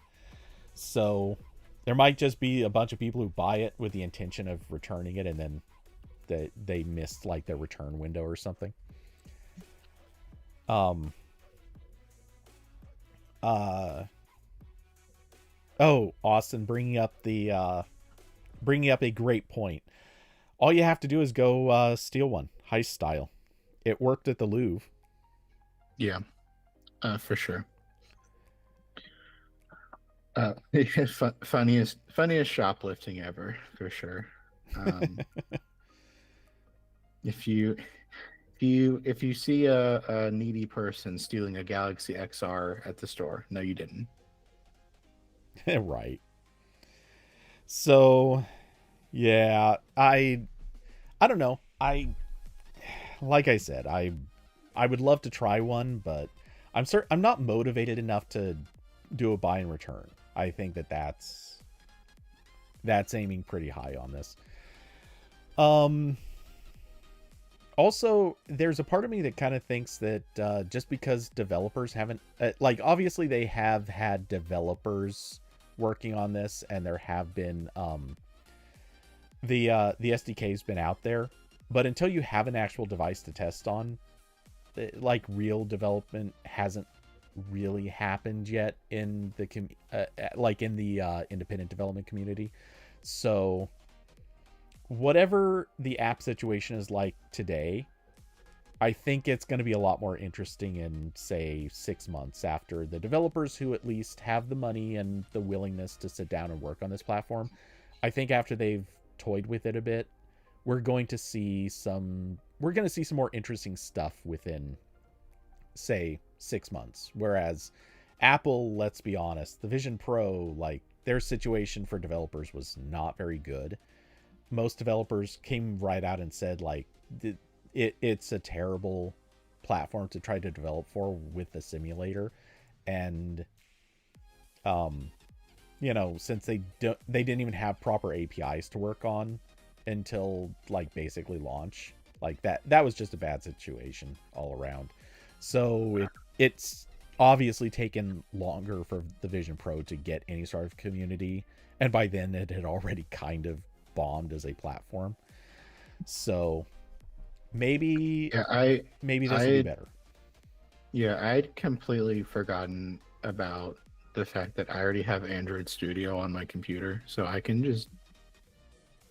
[SPEAKER 1] So there might just be a bunch of people who buy it with the intention of returning it, and then they missed like their return window or something. Austin bringing up a great point. All you have to do is go steal one, heist style. It worked at the Louvre.
[SPEAKER 2] Yeah, for sure. Funniest shoplifting ever, for sure. If you see a needy person stealing a Galaxy XR at the store, no, you didn't.
[SPEAKER 1] Right. So, yeah, I don't know. Like I said, I would love to try one, but I'm not motivated enough to do a buy and return. I think that's aiming pretty high on this. Um, Also, there's a part of me that kind of thinks that just because developers haven't, like, obviously they have had developers working on this, and there have been the SDK's been out there, but until you have an actual device to test on, like, real development hasn't really happened yet in the independent development community. So whatever the app situation is like today, I think it's going to be a lot more interesting in, say, 6 months, after the developers who at least have the money and the willingness to sit down and work on this platform. I think after they've toyed with it a bit, we're going to see some more interesting stuff within, say, 6 months. Whereas Apple, let's be honest, the Vision Pro, like, their situation for developers was not very good. Most developers came right out and said, like, it's a terrible platform to try to develop for with the simulator. And since they didn't even have proper APIs to work on until, like, basically launch, like, that was just a bad situation all around. So it's obviously taken longer for the Vision Pro to get any sort of community, and by then it had already kind of bombed as a platform. So maybe this will be better.
[SPEAKER 2] Yeah, I'd completely forgotten about the fact that I already have Android Studio on my computer, so I can just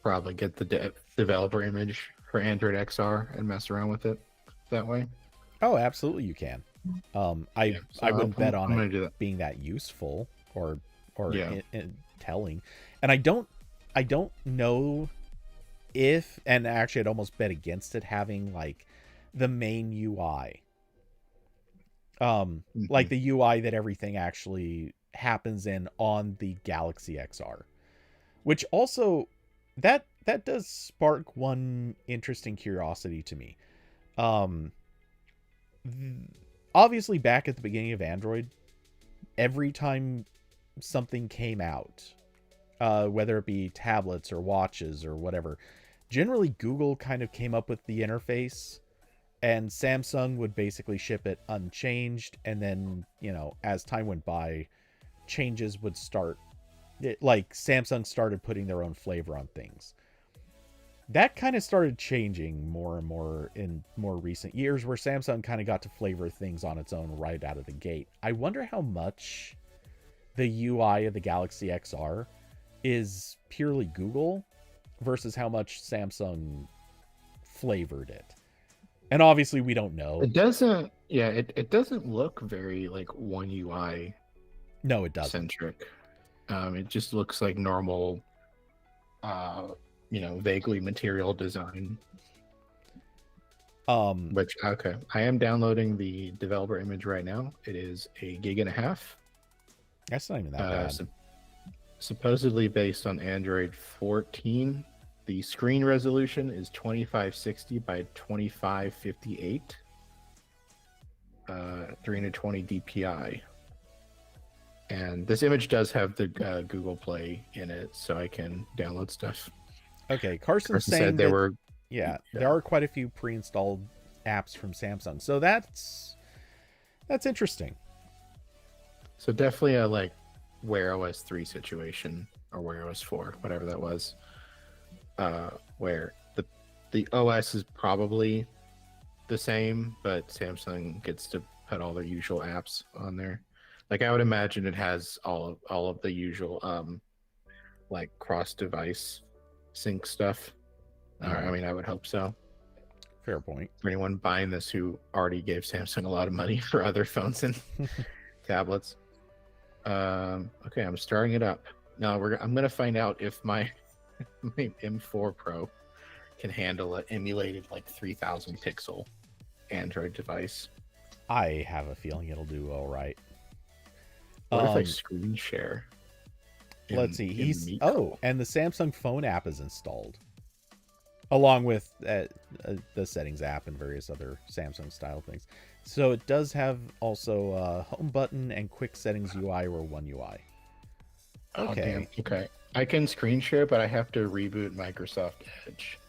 [SPEAKER 2] probably get the developer image for Android XR and mess around with it that way.
[SPEAKER 1] Oh, absolutely, you can. I wouldn't bet on it being that useful or in telling. And I don't know if, and actually I'd almost bet against it having, like, the main UI. Like the UI that everything actually happens in on the Galaxy XR. Which also, that does spark one interesting curiosity to me. Obviously, back at the beginning of Android, every time something came out, whether it be tablets or watches or whatever, generally Google kind of came up with the interface, and Samsung would basically ship it unchanged. And then, as time went by, changes would start. Like, Samsung started putting their own flavor on things. That kind of started changing more and more in more recent years, where Samsung kind of got to flavor things on its own right out of the gate. I wonder how much the UI of the Galaxy XR is purely Google versus how much Samsung flavored it. And obviously we don't know.
[SPEAKER 2] It doesn't, it doesn't look very, like, One UI.
[SPEAKER 1] No, it doesn't.
[SPEAKER 2] Centric. It just looks like normal, vaguely material design. Which, okay, I am downloading the developer image right now. It is 1.5 GB.
[SPEAKER 1] That's not even that bad.
[SPEAKER 2] Supposedly based on Android 14. The screen resolution is 2560 by 2558. 320 DPI. And this image does have the Google Play in it, so I can download stuff.
[SPEAKER 1] Okay, Carson's saying
[SPEAKER 2] said there were...
[SPEAKER 1] Yeah, there are quite a few pre-installed apps from Samsung. So that's interesting. So
[SPEAKER 2] definitely a, like, Wear OS 3 situation, or Wear OS 4, whatever that was, where the OS is probably the same, but Samsung gets to put all their usual apps on there. Like, I would imagine it has all of the usual like cross-device sync stuff. I mean, I would hope so.
[SPEAKER 1] Fair point.
[SPEAKER 2] For anyone buying this who already gave Samsung a lot of money for other phones and tablets. Okay, I'm starting it up. Now I'm gonna find out if my M4 Pro can handle an emulated, like, 3000 pixel Android device.
[SPEAKER 1] I have a feeling it'll do all right.
[SPEAKER 2] What if I screen share?
[SPEAKER 1] Let's see. And the Samsung phone app is installed. along with the settings app and various other Samsung style things. So it does have also home button and quick settings UI or one UI.
[SPEAKER 2] Oh damn.
[SPEAKER 1] Okay.
[SPEAKER 2] Okay. I can screen share, but I have to reboot Microsoft Edge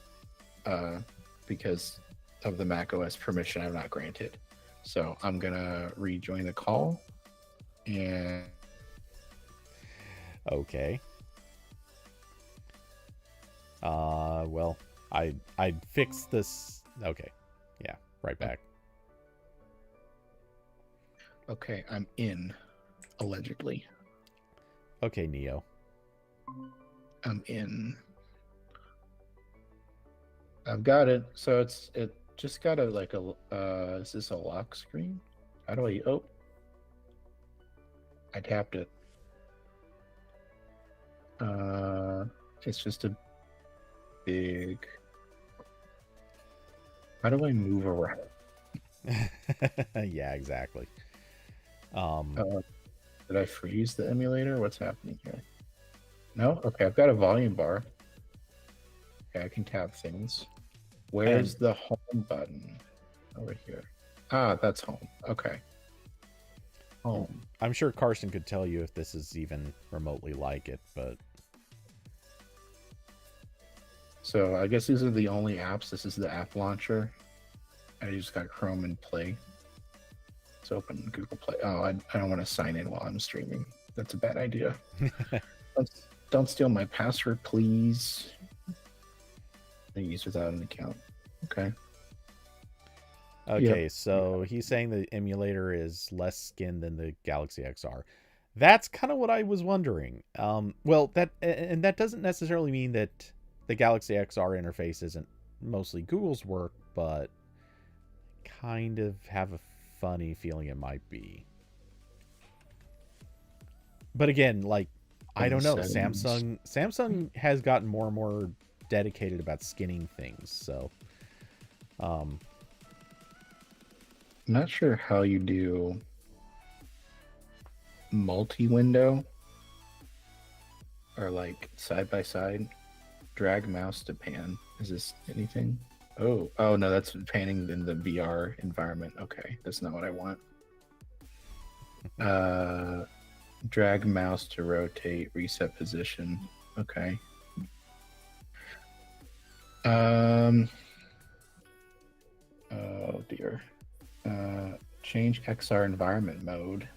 [SPEAKER 2] because of the Mac OS permission I'm not granted. So I'm gonna rejoin the call and
[SPEAKER 1] Okay. Well, I'd fix this. Okay. Yeah, right back.
[SPEAKER 2] okay, I'm in allegedly.
[SPEAKER 1] Okay, Neo.
[SPEAKER 2] I'm in. I've got it. So it just got a like a is this a lock screen? How do I I tapped it. It's just a big. How do I move around?
[SPEAKER 1] Yeah, exactly.
[SPEAKER 2] Did I freeze the emulator? What's happening here? No? Okay, I've got a volume bar. Okay, I can tap things. Where's the home button? Over here. Ah, that's home. Okay. Home.
[SPEAKER 1] I'm sure Carson could tell you if this is even remotely like it, but
[SPEAKER 2] So I guess these are the only apps. This is the app launcher. I just got Chrome and Play. Let's open Google Play. Oh, I don't want to sign in while I'm streaming. That's a bad idea. Don't steal my password, please. I use without an account. Okay.
[SPEAKER 1] okay,
[SPEAKER 2] Yep.
[SPEAKER 1] so he's saying the emulator is less skin than the Galaxy XR. That's kind of what I was wondering. Well, that doesn't necessarily mean that the Galaxy XR interface isn't mostly Google's work, but kind of have a funny feeling it might be. But again, like I don't know, Samsung has gotten more and more dedicated about skinning things, so
[SPEAKER 2] I'm not sure how you do multi-window or like side by side. Drag mouse to pan. Is this anything? Oh no, that's panning in the VR environment. Okay, that's not what I want. Drag mouse to rotate, reset position. Okay. Oh dear. Change XR environment mode.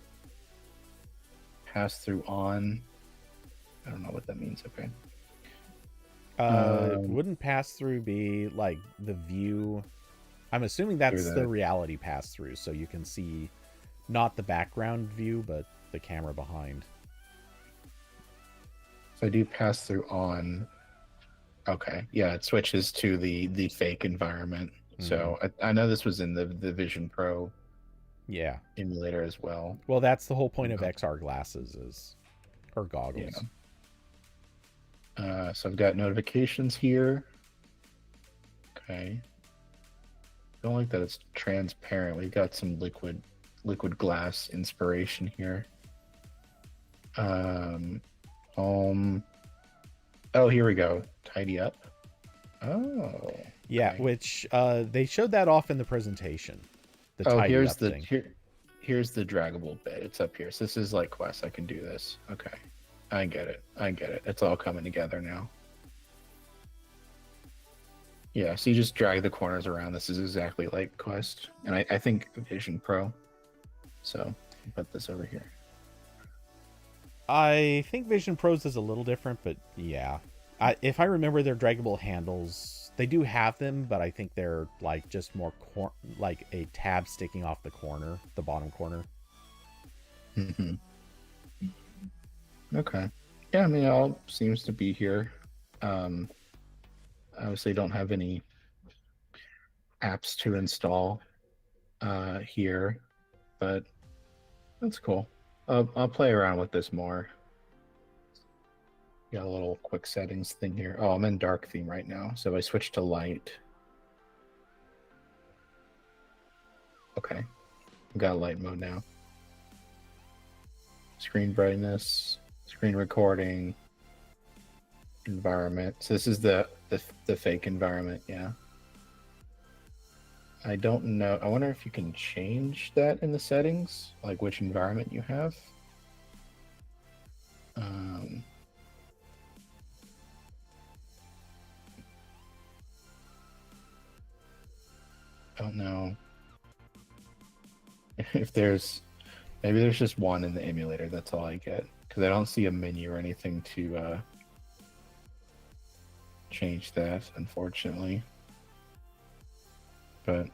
[SPEAKER 2] Pass through on. I don't know what that means. Okay.
[SPEAKER 1] wouldn't pass through be like the view? I'm assuming that's the reality pass through, so you can see not the background view, but the camera behind.
[SPEAKER 2] So I do pass through on. Okay, yeah, it switches to the fake environment. Mm-hmm. So I know this was in the Vision Pro.
[SPEAKER 1] Yeah.
[SPEAKER 2] Emulator as well.
[SPEAKER 1] Well, that's the whole point of XR glasses or goggles.
[SPEAKER 2] Yeah. So I've got notifications here. Okay. Don't like that it's transparent. We've got some liquid glass inspiration here. Home. Oh, here we go. Tidy up. Oh.
[SPEAKER 1] Yeah, okay. Which they showed that off in the presentation.
[SPEAKER 2] The tidy up thing. Here's the draggable bit. It's up here. So this is like Quest. I can do this. Okay. I get it. It's all coming together now. Yeah, so you just drag the corners around. This is exactly like Quest. And I think Vision Pro. So put this over here.
[SPEAKER 1] I think Vision Pros is a little different, but yeah. If I remember their draggable handles, they do have them, but I think they're like just more like a tab sticking off the corner, the bottom corner.
[SPEAKER 2] Mm-hmm. Okay. Yeah, I mean, it all seems to be here. Obviously don't have any apps to install here, but that's cool. I'll play around with this more. Got a little quick settings thing here. Oh, I'm in dark theme right now, so I switch to light. Okay. I've got light mode now. Screen brightness, screen recording, environment. So this is the fake environment. Yeah. I don't know. I wonder if you can change that in the settings, like which environment you have. Don't know if maybe there's just one in the emulator. That's all I get, because I don't see a menu or anything to change that, unfortunately. But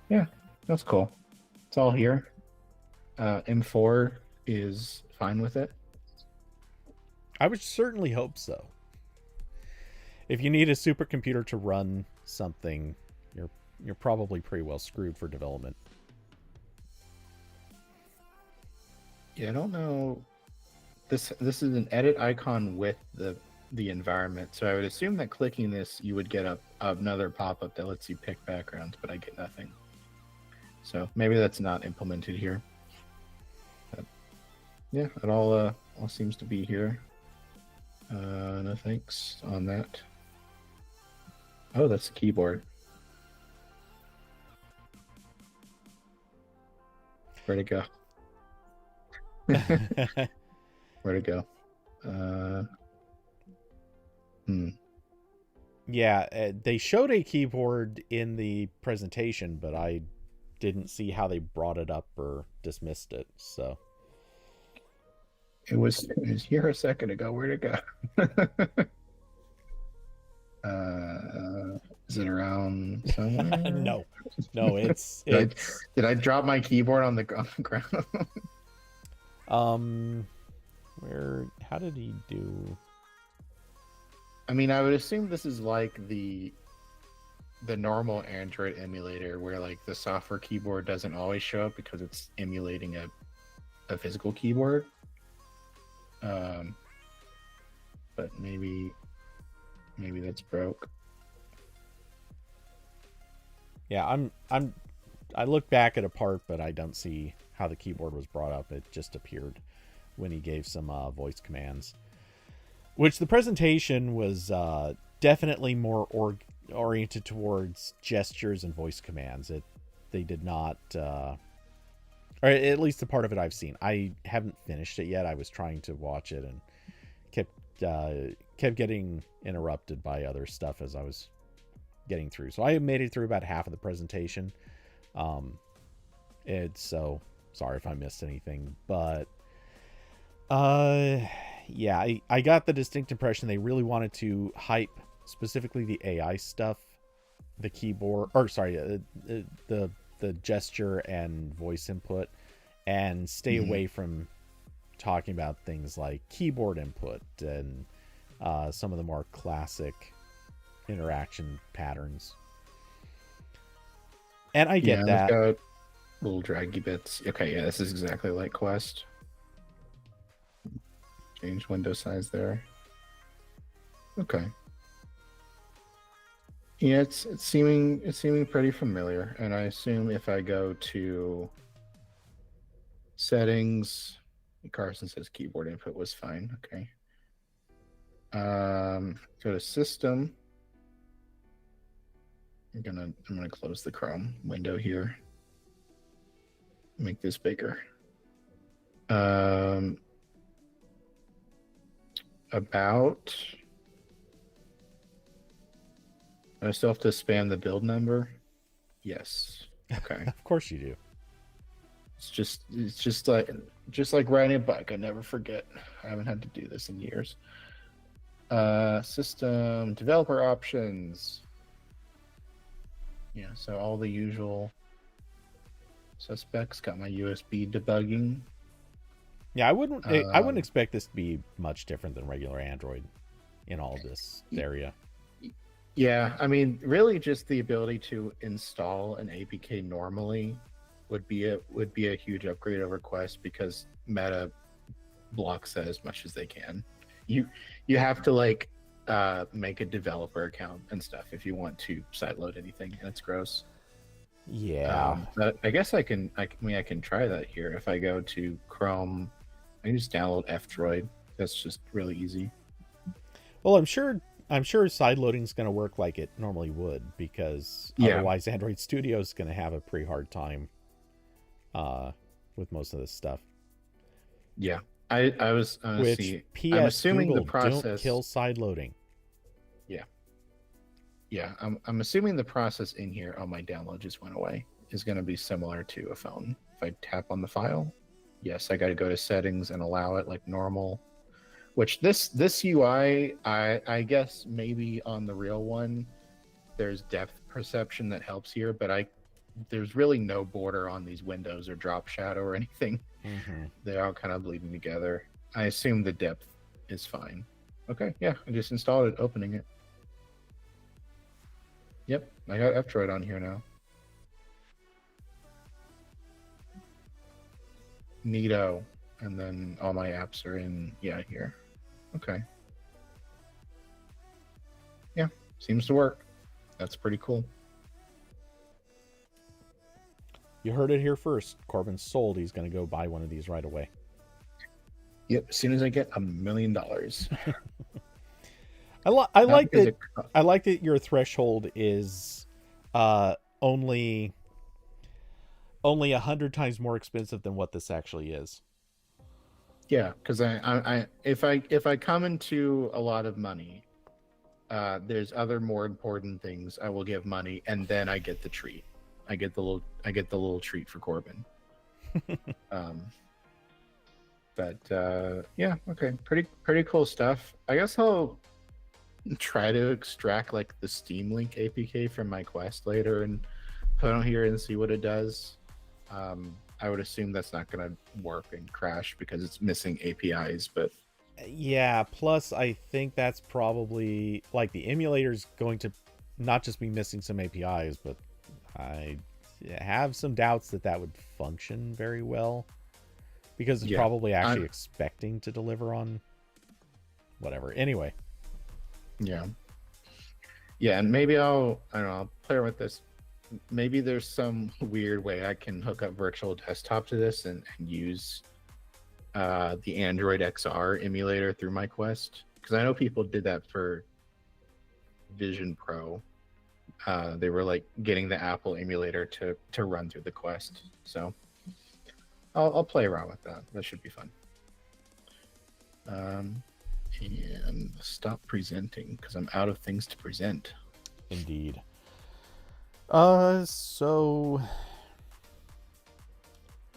[SPEAKER 2] yeah, that's cool. It's all here. M4 is fine with it.
[SPEAKER 1] I would certainly hope so. If you need a supercomputer to run something, you're probably pretty well screwed for development.
[SPEAKER 2] Yeah, I don't know. This is an edit icon with the environment, so I would assume that clicking this, you would get another pop-up that lets you pick backgrounds, but I get nothing. So maybe that's not implemented here. But yeah, it all seems to be here. No thanks on that. Oh, that's the keyboard. Where'd it go? Where'd it go?
[SPEAKER 1] Yeah, they showed a keyboard in the presentation, but I didn't see how they brought it up or dismissed it. So
[SPEAKER 2] it was here a second ago. Where'd it go? Is it around somewhere?
[SPEAKER 1] No, it's
[SPEAKER 2] did I drop my keyboard on the ground?
[SPEAKER 1] How did he do?
[SPEAKER 2] I mean, I would assume this is like the normal Android emulator, where like the software keyboard doesn't always show up because it's emulating a physical keyboard. But maybe that's broke.
[SPEAKER 1] Yeah, I looked back at a part, but I don't see how the keyboard was brought up. It just appeared when he gave some voice commands, which the presentation was definitely more oriented towards gestures and voice commands. They did not, or at least the part of it I've seen. I haven't finished it yet. I was trying to watch it and kept getting interrupted by other stuff as I was getting through. So I made it through about half of the presentation. So sorry if I missed anything, but yeah, I got the distinct impression they really wanted to hype specifically the AI stuff, the keyboard, or sorry, the gesture and voice input, and stay away from talking about things like keyboard input and some of the more classic interaction patterns. And I get that.
[SPEAKER 2] Got little draggy bits. Okay, yeah, this is exactly like Quest. Change window size there. Okay. Yeah, it's seeming pretty familiar, and I assume if I go to settings, Carson says keyboard input was fine. Okay. Go to system. I'm gonna close the Chrome window here. Make this bigger. About. I still have to spam the build number. Yes. Okay.
[SPEAKER 1] Of course you do.
[SPEAKER 2] It's just like riding a bike. I never forget. I haven't had to do this in years. System developer options. Yeah, so all the usual suspects. Got my USB debugging.
[SPEAKER 1] Yeah, I wouldn't expect this to be much different than regular Android in all this area.
[SPEAKER 2] Yeah, I mean, really, just the ability to install an APK normally would be a huge upgrade over Quest, because Meta blocks that as much as they can. You have to like make a developer account and stuff if you want to sideload anything, and it's gross.
[SPEAKER 1] Yeah,
[SPEAKER 2] but I guess I can try that here. If I go to Chrome, I can just download F-Droid. That's just really easy.
[SPEAKER 1] Well, I'm sure side loading is going to work like it normally would, because
[SPEAKER 2] Yeah,
[SPEAKER 1] otherwise Android Studio is going to have a pretty hard time uh, with most of this stuff.
[SPEAKER 2] yeah. I was
[SPEAKER 1] Which,
[SPEAKER 2] see. I'm
[SPEAKER 1] P.S.
[SPEAKER 2] assuming the
[SPEAKER 1] Google, don't
[SPEAKER 2] process.
[SPEAKER 1] kill side loading.
[SPEAKER 2] Yeah, yeah. I'm assuming the process in here. Oh, my download just went away. Is going to be similar to a phone. If I tap on the file, yes, I got to go to settings and allow it like normal. Which this UI, I guess maybe on the real one, there's depth perception that helps here, but there's really no border on these windows or drop shadow or anything.
[SPEAKER 1] Mm-hmm.
[SPEAKER 2] They're all kind of bleeding together. I assume the depth is fine. Okay, yeah, I just installed it, opening it. Yep, I got F-Droid on here now. Neato. And then all my apps are in, yeah, here. Okay. Yeah, seems to work. That's pretty cool.
[SPEAKER 1] You heard it here first. Corbin's sold. He's going to go buy one of these right away.
[SPEAKER 2] Yep, as soon as I get $1 million.
[SPEAKER 1] I
[SPEAKER 2] Not
[SPEAKER 1] like
[SPEAKER 2] because
[SPEAKER 1] that. I like that your threshold is only 100 times more expensive than what this actually is.
[SPEAKER 2] Yeah, because if I come into a lot of money, there's other more important things I will give money, and then I get the treat. I get the little treat for Corbin. Yeah, okay, pretty cool stuff. I guess I'll try to extract like the Steam Link APK from my Quest later and put on here and see what it does. I would assume that's not going to work and crash because it's missing APIs, but
[SPEAKER 1] Yeah, plus I think that's probably like the emulator's going to not just be missing some APIs, but I have some doubts that would function very well, because it's
[SPEAKER 2] yeah,
[SPEAKER 1] probably actually expecting to deliver on whatever. Anyway.
[SPEAKER 2] Yeah. Yeah, and maybe I don't know, I'll play around with this. Maybe there's some weird way I can hook up virtual desktop to this and use the Android XR emulator through my Quest. Because I know people did that for Vision Pro. They were like getting the Apple emulator to run through the Quest. So I'll play around with that. That should be fun. And stop presenting because I'm out of things to present.
[SPEAKER 1] Indeed. So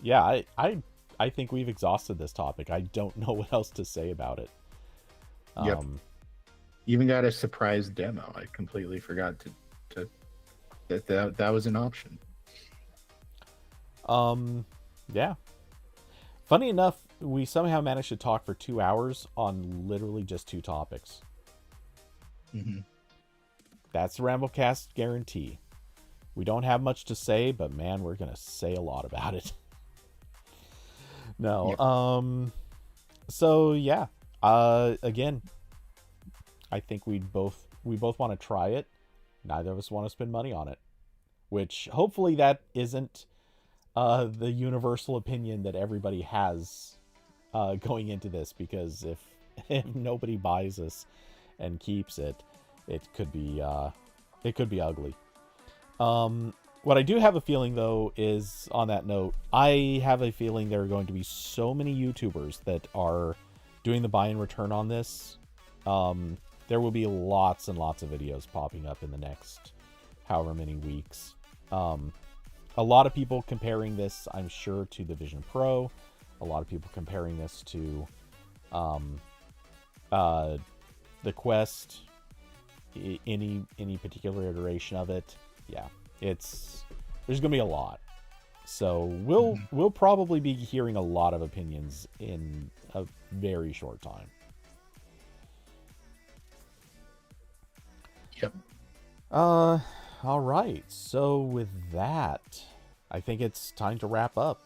[SPEAKER 1] yeah, I think we've exhausted this topic. I don't know what else to say about it.
[SPEAKER 2] Yep. Even got a surprise demo. I completely forgot to that was an option.
[SPEAKER 1] Yeah. Funny enough, we somehow managed to talk for 2 hours on literally just 2 topics.
[SPEAKER 2] Mm-hmm.
[SPEAKER 1] That's the RambleCast guarantee. We don't have much to say, but man, we're gonna say a lot about it. No. Yep. So yeah. Again, I think we both want to try it. Neither of us want to spend money on it. Which hopefully that isn't the universal opinion that everybody has going into this, because if nobody buys this and keeps it, it could be ugly. What I do have a feeling, though, is on that note, I have a feeling there are going to be so many YouTubers that are doing the buy and return on this. There will be lots and lots of videos popping up in the next however many weeks. A lot of people comparing this, I'm sure, to the Vision Pro. A lot of people comparing this to the Quest, any particular iteration of it. Yeah, there's gonna be a lot. So we'll probably be hearing a lot of opinions in a very short time.
[SPEAKER 2] Yep.
[SPEAKER 1] All right. So with that, I think it's time to wrap up.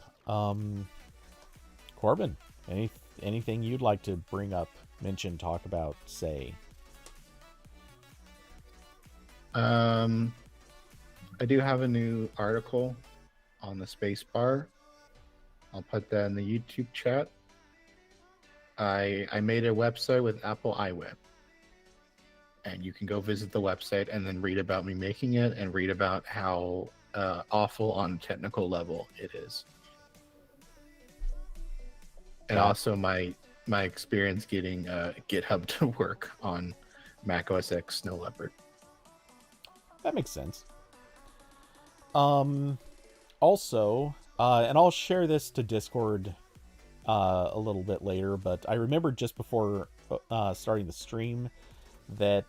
[SPEAKER 1] Corbin, anything you'd like to bring up, mention, talk about, say?
[SPEAKER 2] I do have a new article on the space bar. I'll put that in the YouTube chat. I made a website with Apple iWeb. and you can go visit the website and then read about me making it and read about how awful on a technical level it is. And also my experience getting GitHub to work on Mac OS X Snow Leopard.
[SPEAKER 1] That makes sense. Also, and I'll share this to Discord a little bit later, but I remembered just before starting the stream that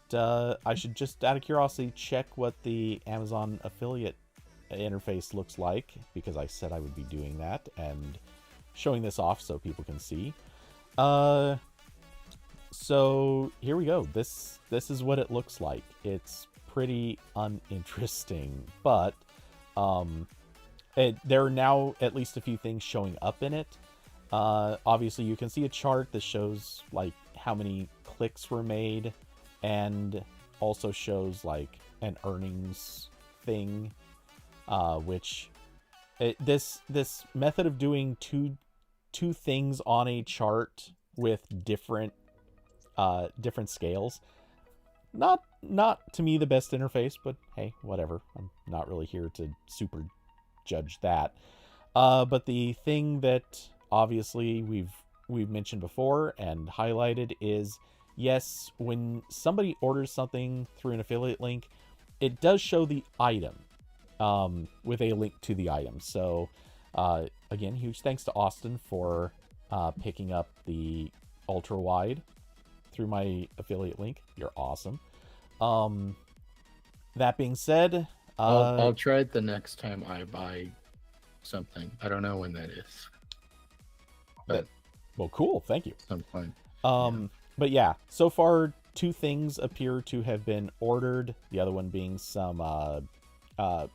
[SPEAKER 1] I should just, out of curiosity, check what the Amazon affiliate interface looks like, because I said I would be doing that and showing this off so people can see. So here we go. This is what it looks like. It's pretty uninteresting, but there are now at least a few things showing up in it. Obviously you can see a chart that shows like how many clicks were made, and also shows like an earnings thing, which this method of doing two things on a chart with different scales, not to me the best interface, but hey, whatever. I'm not really here to super judge that. But the thing that obviously we've mentioned before and highlighted is, yes, when somebody orders something through an affiliate link, it does show the item with a link to the item. So again, huge thanks to Austin for picking up the ultra wide through my affiliate link. You're awesome. That being said,
[SPEAKER 2] I'll try it the next time I buy something. I don't know when that is, but
[SPEAKER 1] well, cool. Thank you.
[SPEAKER 2] Some point.
[SPEAKER 1] But yeah, so far 2 things appear to have been ordered. The other one being some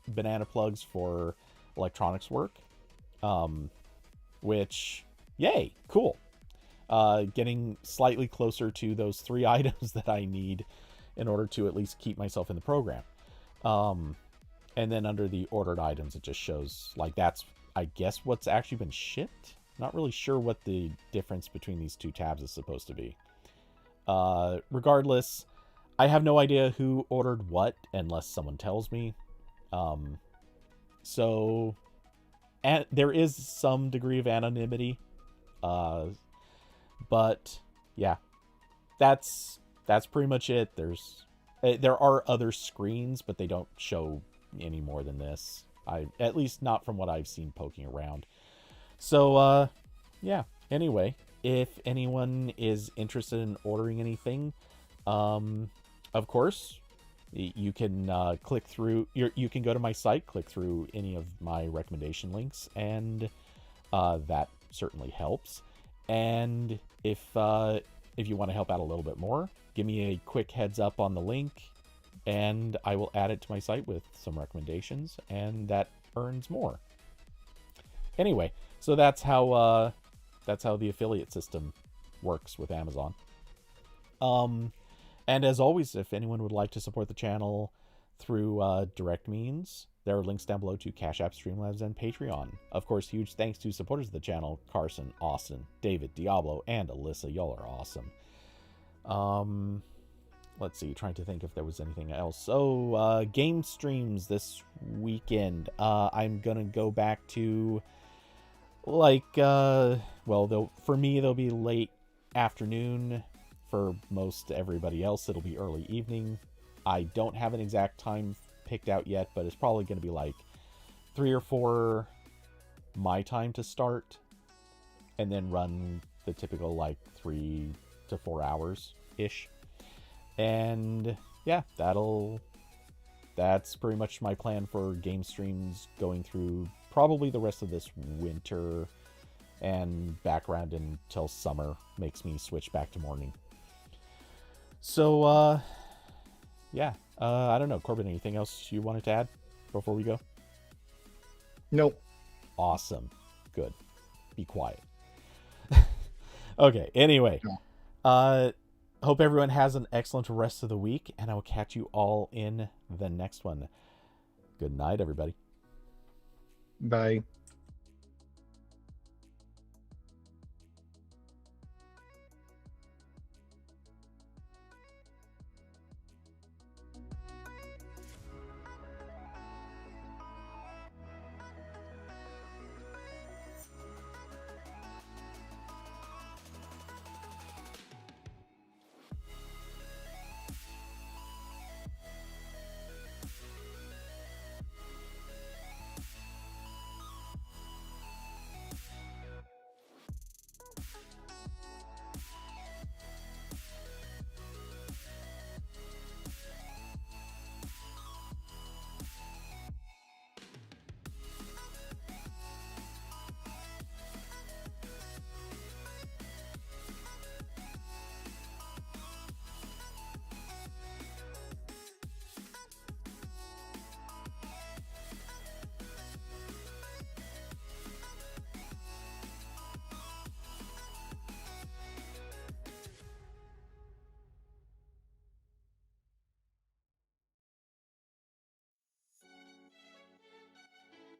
[SPEAKER 1] banana plugs for electronics work, which, yay, cool. Getting slightly closer to those 3 items that I need in order to at least keep myself in the program. And then under the ordered items, it just shows like that's, I guess, what's actually been shipped. Not really sure what the difference between these 2 tabs is supposed to be. Regardless, I have no idea who ordered what unless someone tells me. So and there is some degree of anonymity. But yeah, that's pretty much it. There are other screens, but they don't show any more than this. At least not from what I've seen poking around. So yeah, anyway, if anyone is interested in ordering anything, of course, you can click through, you can go to my site, click through any of my recommendation links, and that certainly helps. And if you want to help out a little bit more, give me a quick heads up on the link, and I will add it to my site with some recommendations, and that earns more. Anyway, so that's how the affiliate system works with Amazon. And as always, if anyone would like to support the channel through direct means, there are links down below to Cash App, Streamlabs, and Patreon. Of course, huge thanks to supporters of the channel: Carson, Austin, David, Diablo, and Alyssa. Y'all are awesome. Let's see, trying to think if there was anything else. So, game streams this weekend. I'm gonna go back to, like, well, for me, they'll be late afternoon. For most everybody else, it'll be early evening. I don't have an exact time picked out yet, but it's probably going to be like 3 or 4 my time to start, and then run the typical like 3 to 4 hours ish. And yeah, that's pretty much my plan for game streams going through probably the rest of this winter and background until summer makes me switch back to morning. So yeah, I don't know, Corbin, anything else you wanted to add before we go?
[SPEAKER 2] Nope.
[SPEAKER 1] Awesome. Good. Be quiet. Okay, anyway. Hope everyone has an excellent rest of the week, and I will catch you all in the next one. Good night, everybody.
[SPEAKER 2] Bye.